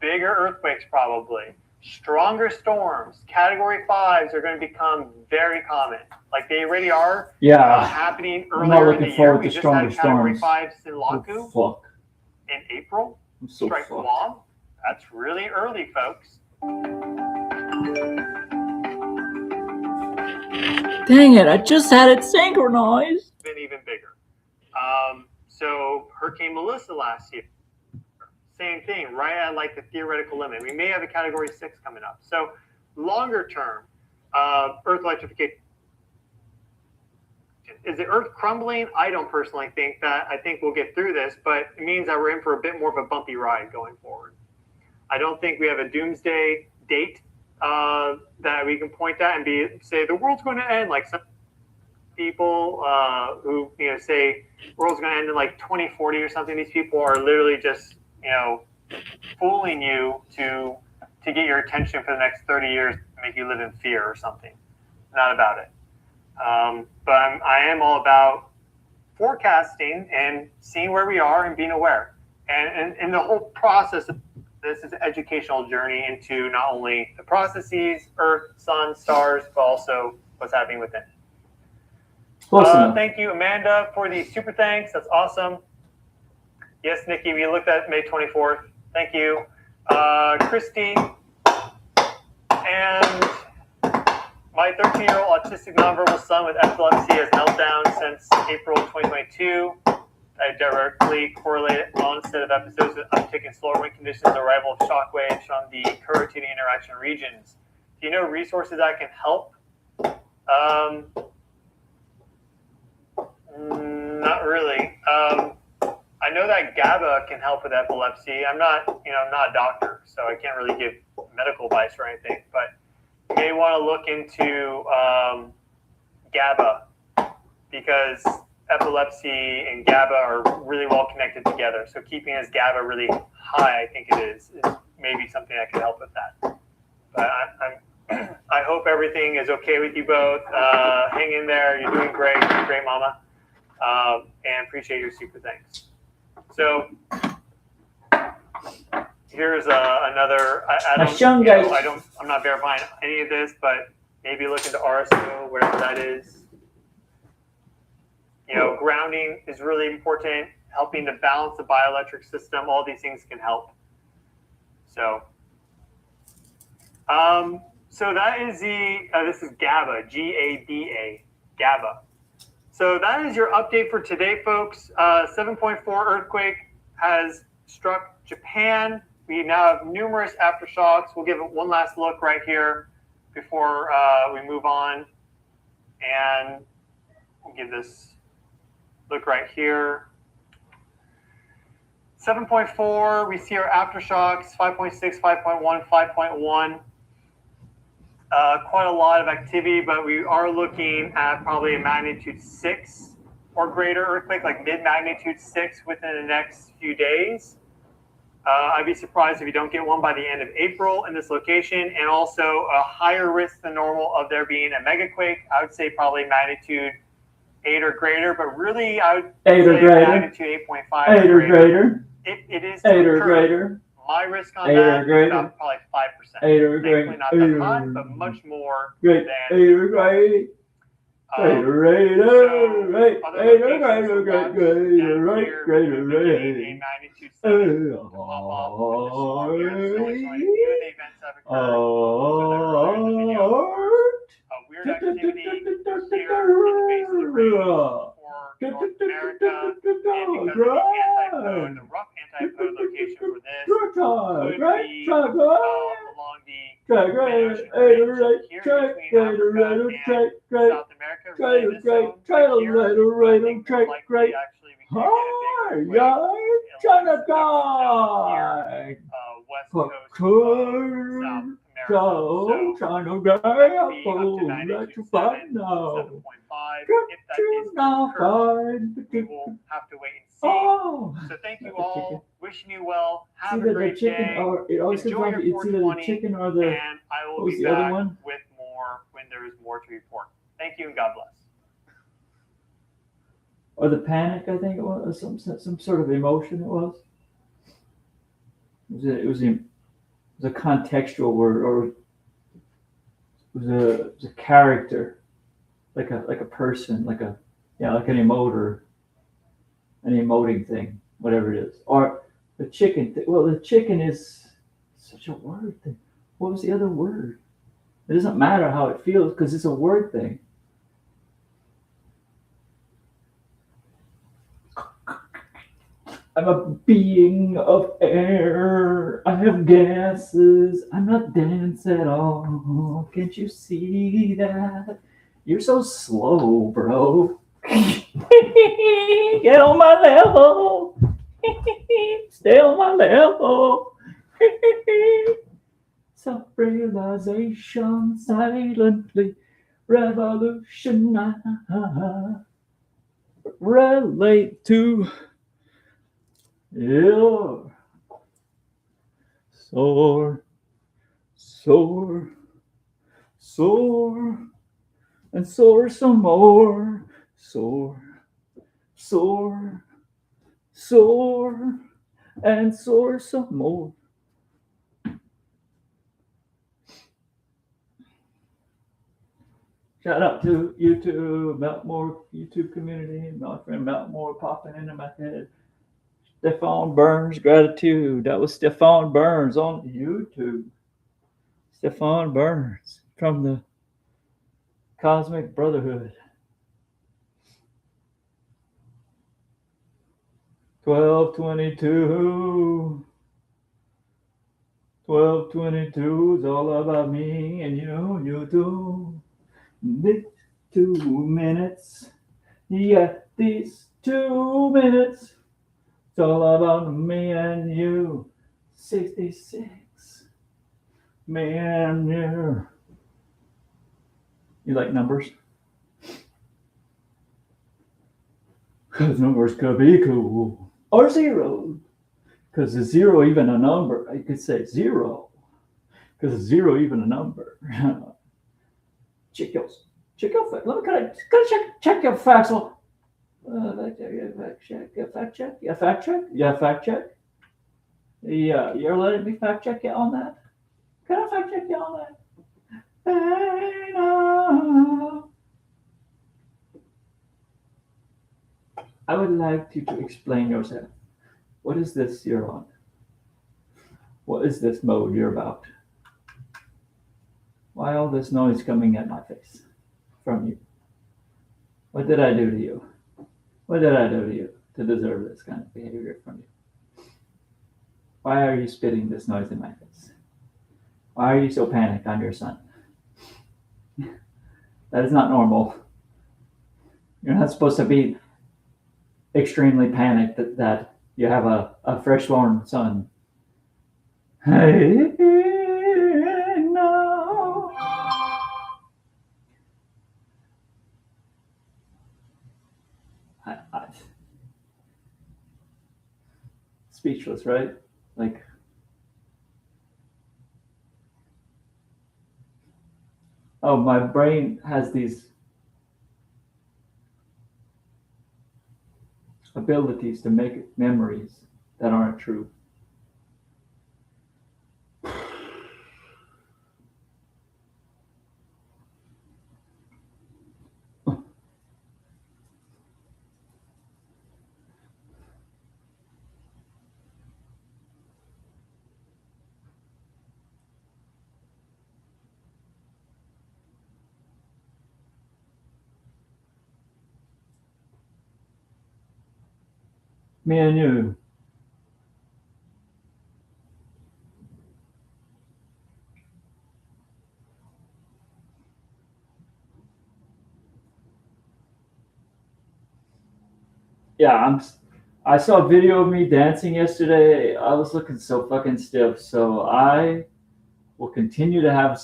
bigger earthquakes probably, stronger storms, Category 5s are going to become very common. Like they already are happening I'm not earlier in looking the year. forward We to just had stronger Category storms. 5 Sinlaku Oh, fuck. in April. I'm so Strike fucked. Guam. That's really early, folks. Dang it, I just had it synchronized. It's been even bigger. So Hurricane Melissa last year, same thing, right at like the theoretical limit. We may have a Category 6 coming up. So longer term, Earth electrification. Is the Earth crumbling? I don't personally think that. I think we'll get through this, but it means that we're in for a bit more of a bumpy ride going forward. I don't think we have a doomsday date that we can point at and say the world's going to end. Like some people who say the world's going to end in like 2040 or something. These people are literally just fooling you to get your attention for the next 30 years, to make you live in fear or something. Not about it. But I am all about forecasting and seeing where we are and being aware. And the whole process of this is an educational journey into not only the processes, Earth, Sun, stars, but also what's happening within. Thank you, Amanda, for the super thanks. That's awesome. Yes, Nikki, we looked at May 24th. Thank you. Christy, and my 13-year-old autistic nonverbal son with epilepsy has meltdown since April 2022. I directly correlated onset of episodes with uptick in slower wind conditions, arrival of shock waves from the co-rotating interaction regions. Do you know resources that can help? Not really. I know that GABA can help with epilepsy. I'm not a doctor, so I can't really give medical advice or anything, but you may want to look into GABA because epilepsy and GABA are really well connected together. So keeping his GABA really high, I think it is maybe something that can help with that. But I hope everything is okay with you both. Hang in there. You're doing great. You're great, Mama. And appreciate your super thanks. So here's another. I'm not verifying any of this, but maybe look into RSO, whatever that is. Grounding is really important. Helping to balance the bioelectric system. All these things can help. So that is this is GABA, G-A-B-A, GABA. So that is your update for today, folks. 7.4 earthquake has struck Japan. We now have numerous aftershocks. We'll give it one last look right here before we move on. And we'll give this look right here. 7.4, we see our aftershocks, 5.6, 5.1, 5.1. Quite a lot of activity, but we are looking at probably a magnitude 6 or greater earthquake, like mid-magnitude 6 within the next few days. I'd be surprised if you don't get one by the end of April in this location, and also a higher risk than normal of there being a megaquake. I would say probably magnitude 8 or greater, but really I would say magnitude 8.5 8 or greater. It is 8 or greater. My risk on that is about probably 5%. 8 or greater. Thankfully not that high, but much more than 8 or greater. Weird activity here in the base of the range for North America, and because of the antipode, the rough antipode location for this could be along the mid-ocean range here between Africa and South America, really in this zone right here. I think more likely actually we could get a big earthquake west coast of South America. So, trying to get a fool that you find now. 7.5. If that You is now correct, find we will have to wait and see. Oh, So thank you like a chicken. all. Wishing you well. It's Have either a the great chicken day. or it always seems Enjoy like your it's either the 420, chicken or the and I will what was be the other back one? with more when there is more to report. Thank you and God bless. Or the panic. I think it was some sort of emotion. It was. It was a contextual word, or it was a character, like a person, like an emoter, an emoting thing, whatever it is, or the chicken. Well, the chicken is such a word thing. What was the other word? It doesn't matter how it feels because it's a word thing. I'm a being of air. I have gases. I'm not dense at all. Can't you see that? You're so slow, bro. Get on my level. Stay on my level. Self-realization silently revolution. Relate to yeah. Soar, soar, soar, and soar some more. Soar, soar, soar, and soar some more. Shout out to YouTube, Meltmore YouTube community, my friend Meltmore popping into my head. Stefan Burns, gratitude. That was Stefan Burns on YouTube. Stefan Burns from the Cosmic Brotherhood. 1222. 1222 is all about me and you do. These 2 minutes. Yeah, these 2 minutes. It's all about me and you. 66. Me and you. You like numbers? Because numbers could be cool. Or zero. Because is zero even a number? I could say zero. Because is zero even a number? Check your facts. Let me check your facts. Fact check. Fact check. Yeah, you're letting me fact check you on that? Can I fact check you on that? I would like you to explain yourself. What is this you're on? What is this mode you're about? Why all this noise coming at my face from you? What did I do to you? What did I do to you to deserve this kind of behavior from you? Why are you spitting this noise in my face? Why are you so panicked on your son? That is not normal. You're not supposed to be extremely panicked that you have a freshborn son. Hey, no. Speechless, right? Like, oh, my brain has these abilities to make memories that aren't true. Me and you. Yeah, I saw a video of me dancing yesterday. I was looking so fucking stiff. So I we'll continue to have.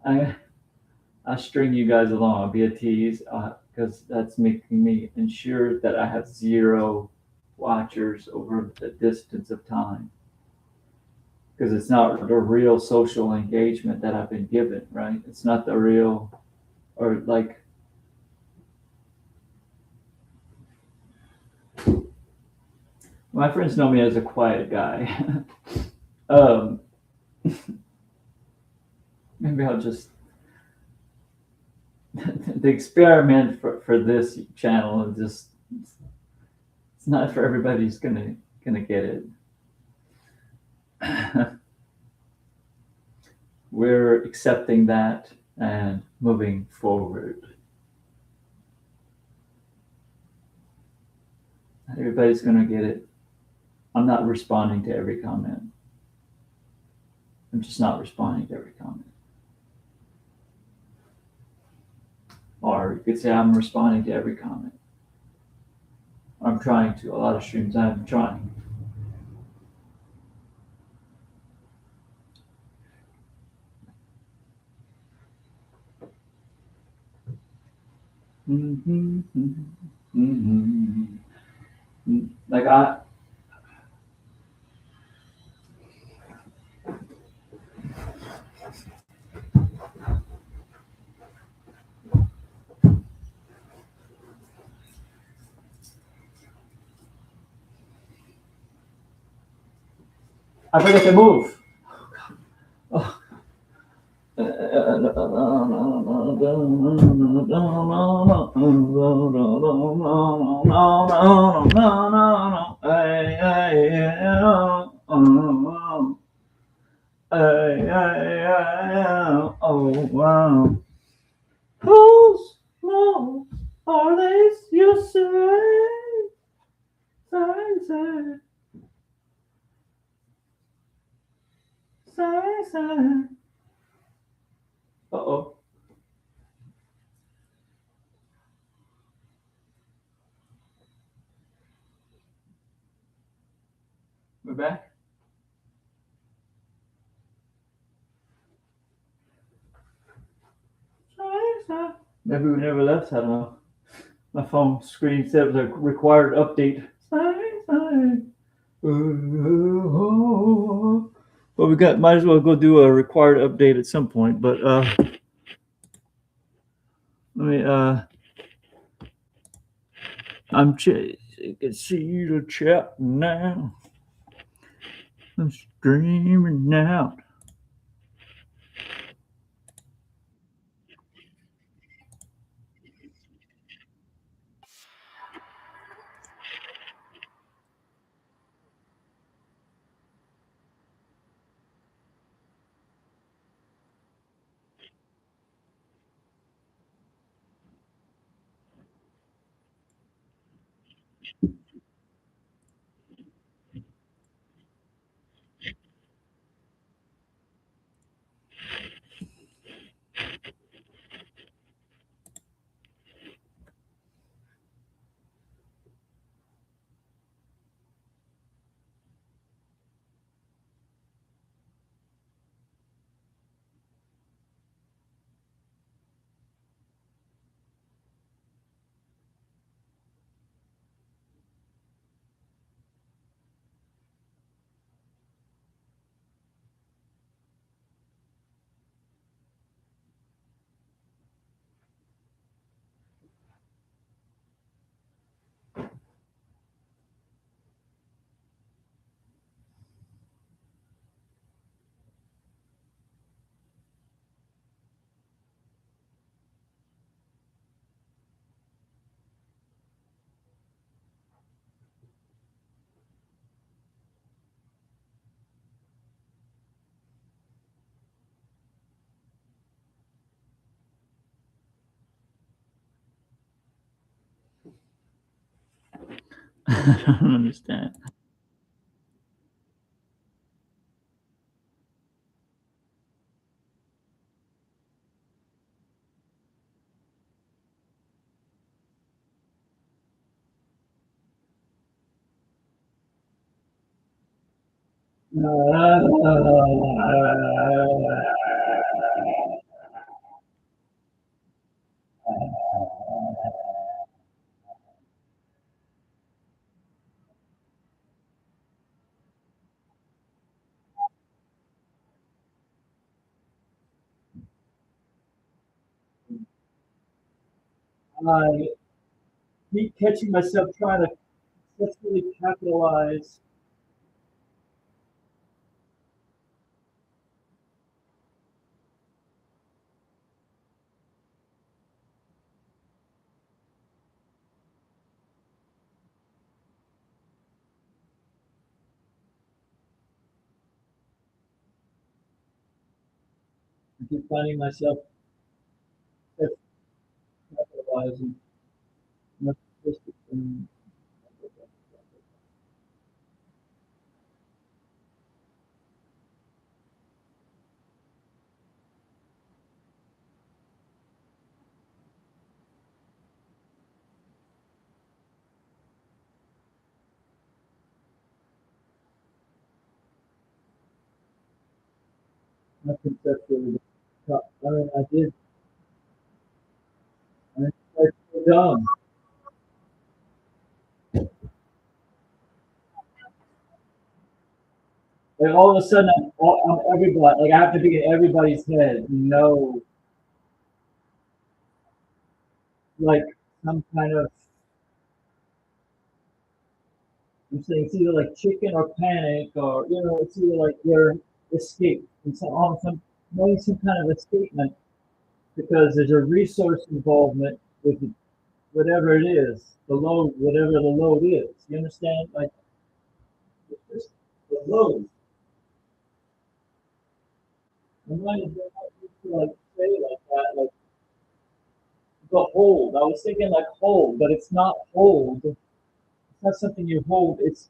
I string you guys along. I'll be a tease because that's making me ensure that I have 0 watchers over the distance of time. Because it's not the real social engagement that I've been given, right? It's not the real, or like, my friends know me as a quiet guy. Maybe I'll just the experiment for this channel is just it's not for everybody who's gonna get it. We're accepting that and moving forward. Not everybody's gonna get it. I'm not responding to every comment. I'm just not responding to every comment. Or you could say I'm responding to every comment. I'm trying to. A lot of streams I'm trying. Like I forget to move. Oh. Oh wow. Whose laws are these you say? Say. Uh-oh. We're back. Maybe we never left. I don't know. My phone screen said it was a required update. Well, might as well go do a required update at some point. But let me. I can see the chat now. I'm streaming out. I don't understand. I keep catching myself trying to successfully capitalize. I keep finding myself capitalizing. Not conceptually. I mean, I did. I mean, it's so dumb. Like all of a sudden, I'm everybody. Like I have to be in everybody's head. No, like some kind of. I'm saying it's either like chicken or panic, or it's either like your escape. And so on maybe some kind of escapement because there's a resource involvement with whatever it is, the load, whatever the load is. You understand? Like the load. And why did they like say like that? Like the hold. I was thinking like hold, but it's not hold. It's not something you hold. It's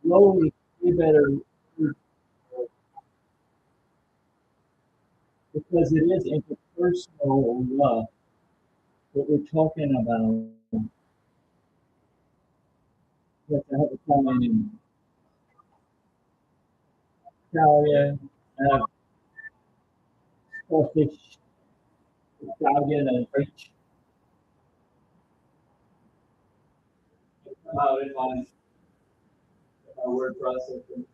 load is way better because it is interpersonal love. What we're talking about. You have to have Italian, Italian, Scottish, Italian, and French. Out in my word processing.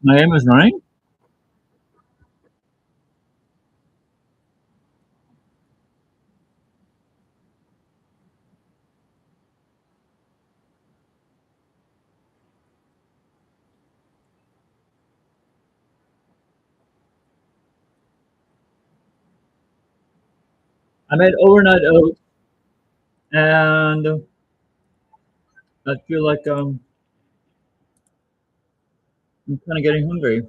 My name is Ryan. I made overnight oats, and I feel like I'm kind of getting hungry.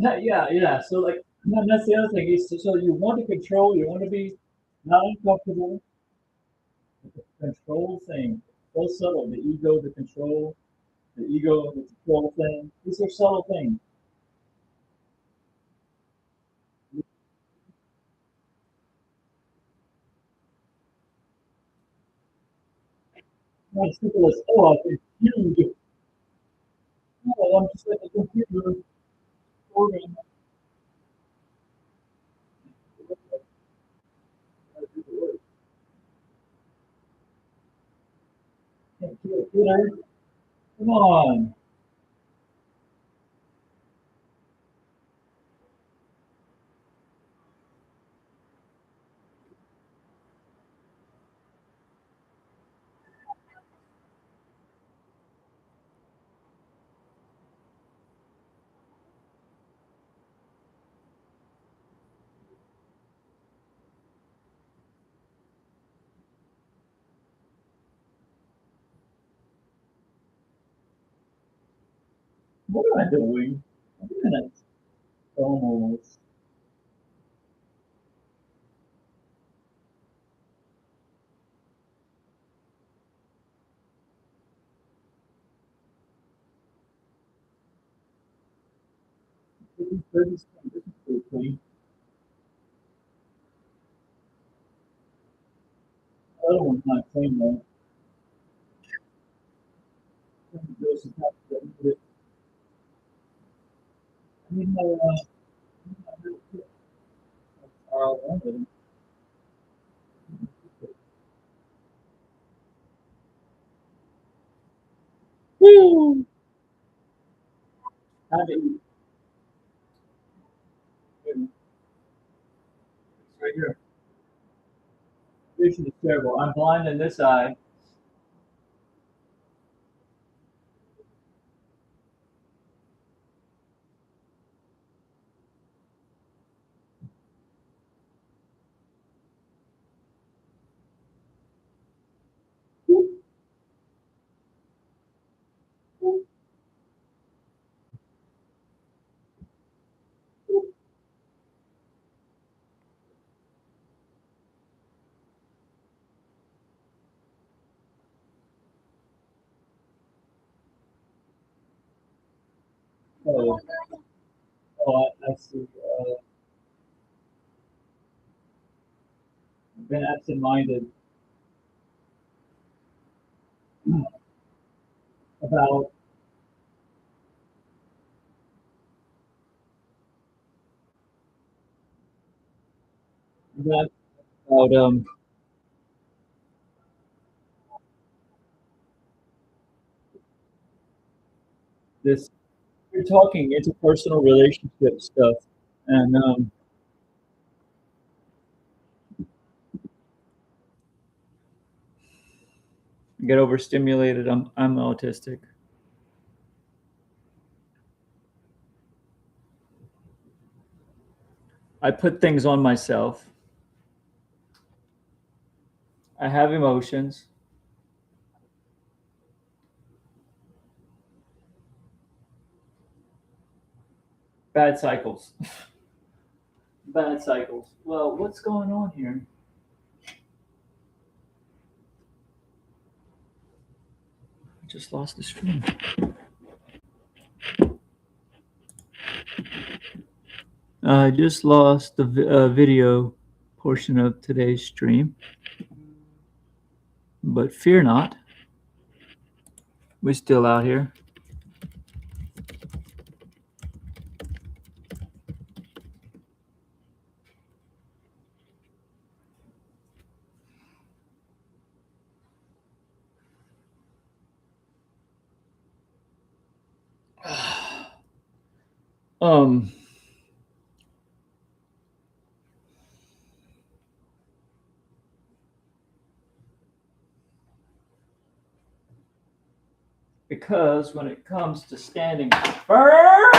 Yeah. So like, that's the other thing. So you want to control, you want to be not uncomfortable. Control thing, so subtle. The ego, the control thing. These are subtle things. Not as simple as, oh, I can huge. No, I'm just like a computer program. Computer, come on. What am I doing? Minutes. Almost. 30 seconds. This is pretty clean. The other one's not clean though. I mean, woo! Time to eat. It's right here. Vision is terrible. I'm blind in this eye. Oh, I see. Been absent-minded about that. About this. You're talking interpersonal relationship stuff, and get overstimulated. I'm autistic. I put things on myself. I have emotions. Bad cycles. Bad cycles. Well, what's going on here? I just lost the screen. I just lost the video portion of today's stream, but fear not. We're still out here. Um, because when it comes to standing firm,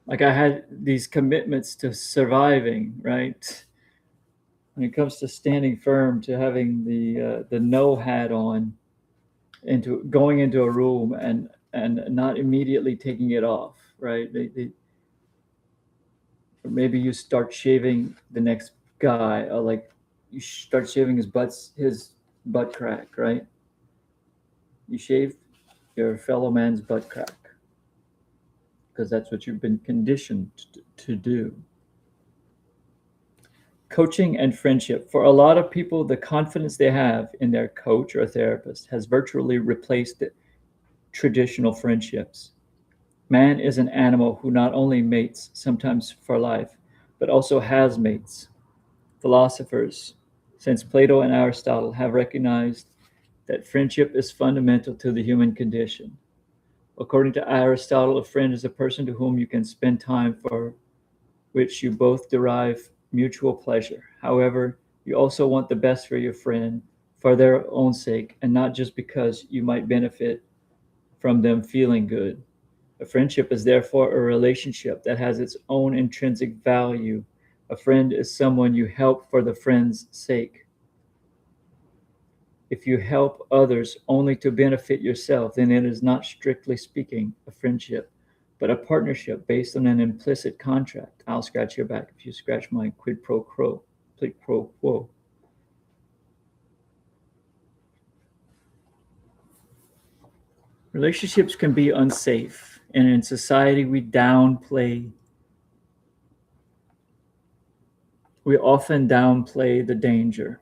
like I had these commitments to surviving, right? when it comes to standing firm, to having the no hat on, into going into a room and not immediately taking it off, right? Or maybe you start shaving the next guy, or like you start shaving his butt crack, right? You shave your fellow man's butt crack because that's what you've been conditioned to do. Coaching and friendship. For a lot of people, the confidence they have in their coach or therapist has virtually replaced traditional friendships. Man is an animal who not only mates, sometimes for life, but also has mates. Philosophers, since Plato and Aristotle, have recognized that friendship is fundamental to the human condition. According to Aristotle, a friend is a person to whom you can spend time for which you both derive mutual pleasure. However, you also want the best for your friend for their own sake and not just because you might benefit from them feeling good. A friendship is therefore a relationship that has its own intrinsic value. A friend is someone you help for the friend's sake. If you help others only to benefit yourself, then it is not strictly speaking a friendship, but a partnership based on an implicit contract. I'll scratch your back if you scratch mine. Quid pro quo. Quid pro quo. Relationships can be unsafe, and in society we often downplay the danger.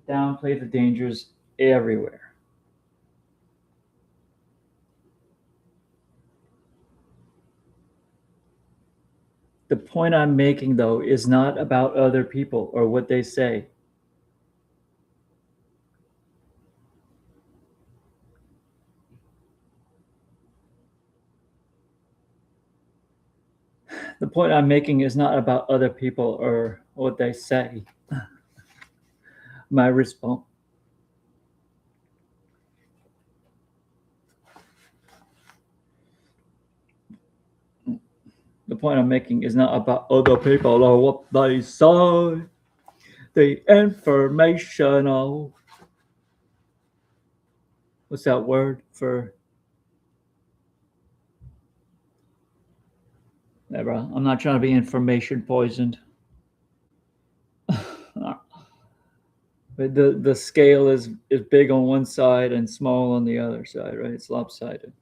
Downplay the dangers everywhere. The point I'm making, though, is not about other people or what they say. The point I'm making is not about other people or what they say. My response. The point I'm making is not about other people or what they say. The informational. What's that word for? Never. I'm not trying to be information poisoned. But the scale is big on one side and small on the other side, right? It's lopsided.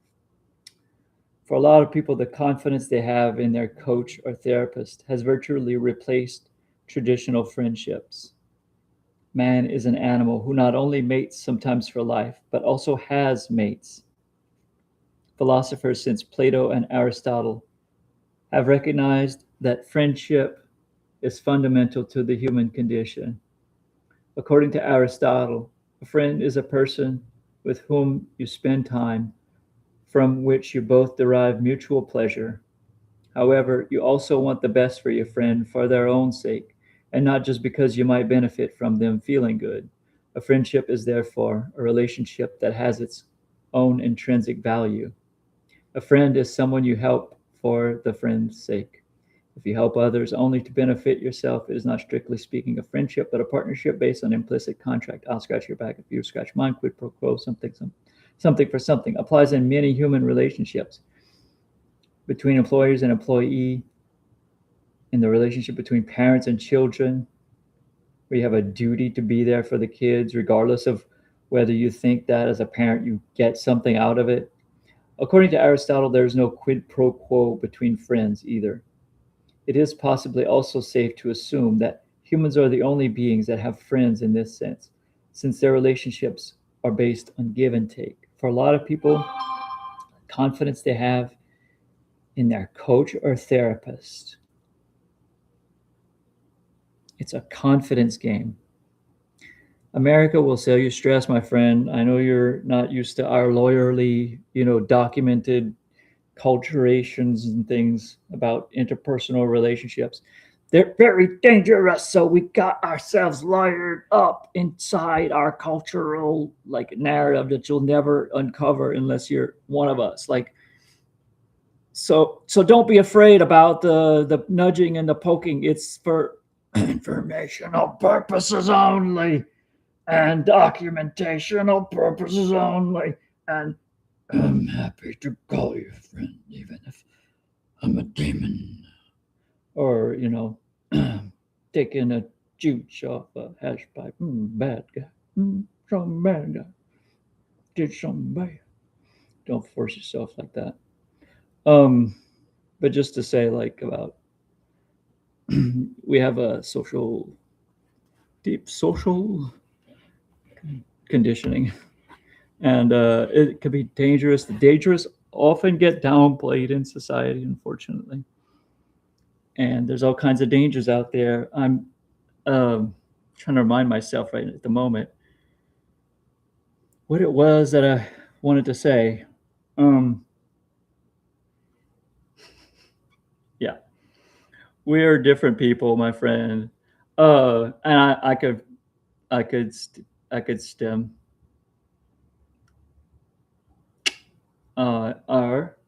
For a lot of people, the confidence they have in their coach or therapist has virtually replaced traditional friendships. Man is an animal who not only mates sometimes for life, but also has mates. Philosophers since Plato and Aristotle have recognized that friendship is fundamental to the human condition. According to Aristotle, a friend is a person with whom you spend time from which you both derive mutual pleasure. However, you also want the best for your friend for their own sake, and not just because you might benefit from them feeling good. A friendship is therefore a relationship that has its own intrinsic value. A friend is someone you help for the friend's sake. If you help others only to benefit yourself, it is not strictly speaking a friendship, but a partnership based on implicit contract. I'll scratch your back if you scratch mine. Quid pro quo, something for something. Applies in many human relationships between employers and employee, in the relationship between parents and children, where you have a duty to be there for the kids, regardless of whether you think that as a parent you get something out of it. According to Aristotle, there is no quid pro quo between friends either. It is possibly also safe to assume that humans are the only beings that have friends in this sense, since their relationships are based on give and take. For a lot of people, confidence they have in their coach or therapist, it's a confidence game. America will sell you stress, my friend. I know you're not used to our lawyerly, documented culturations and things about interpersonal relationships. They're very dangerous. So we got ourselves lawyered up inside our cultural like narrative that you'll never uncover unless you're one of us. Like so don't be afraid about the nudging and the poking. It's for informational purposes only and documentational purposes only. And I'm happy to call you a friend, even if I'm a demon. Or, taking a juice off a hash pipe. Bad guy. Some bad guy. Did something bad. Don't force yourself like that. But just to say, like, about we have a deep social conditioning, and it can be dangerous. The dangerous often get downplayed in society, unfortunately. And there's all kinds of dangers out there. I'm trying to remind myself right at the moment what it was that I wanted to say. Yeah, we're different people, my friend. And I could, I could stem. R, R.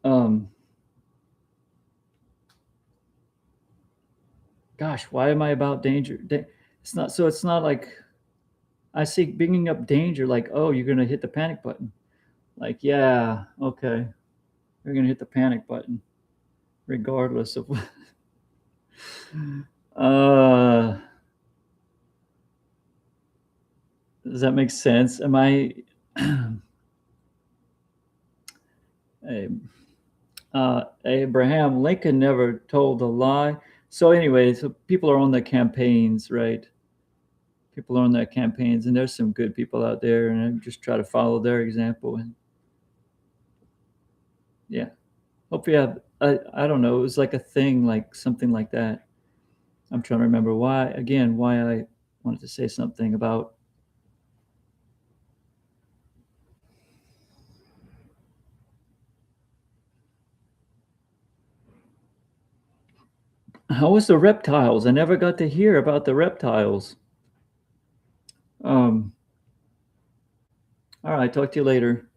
Um, gosh, why am I about danger? It's not so. It's not like I see bringing up danger. Like, oh, you're gonna hit the panic button. Like, yeah, okay, you're gonna hit the panic button, regardless of. uh, does that make sense? Am I? Abraham Lincoln never told a lie. So anyway, so people are on the campaigns, right? People are on their campaigns, and there's some good people out there, and I just try to follow their example. And yeah, hope you have. I don't know. It was like a thing, like something like that. I'm trying to remember why I wanted to say something about. How was the reptiles? I never got to hear about the reptiles. Um, all right, talk to you later.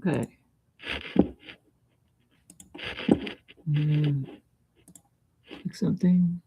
Okay. Something.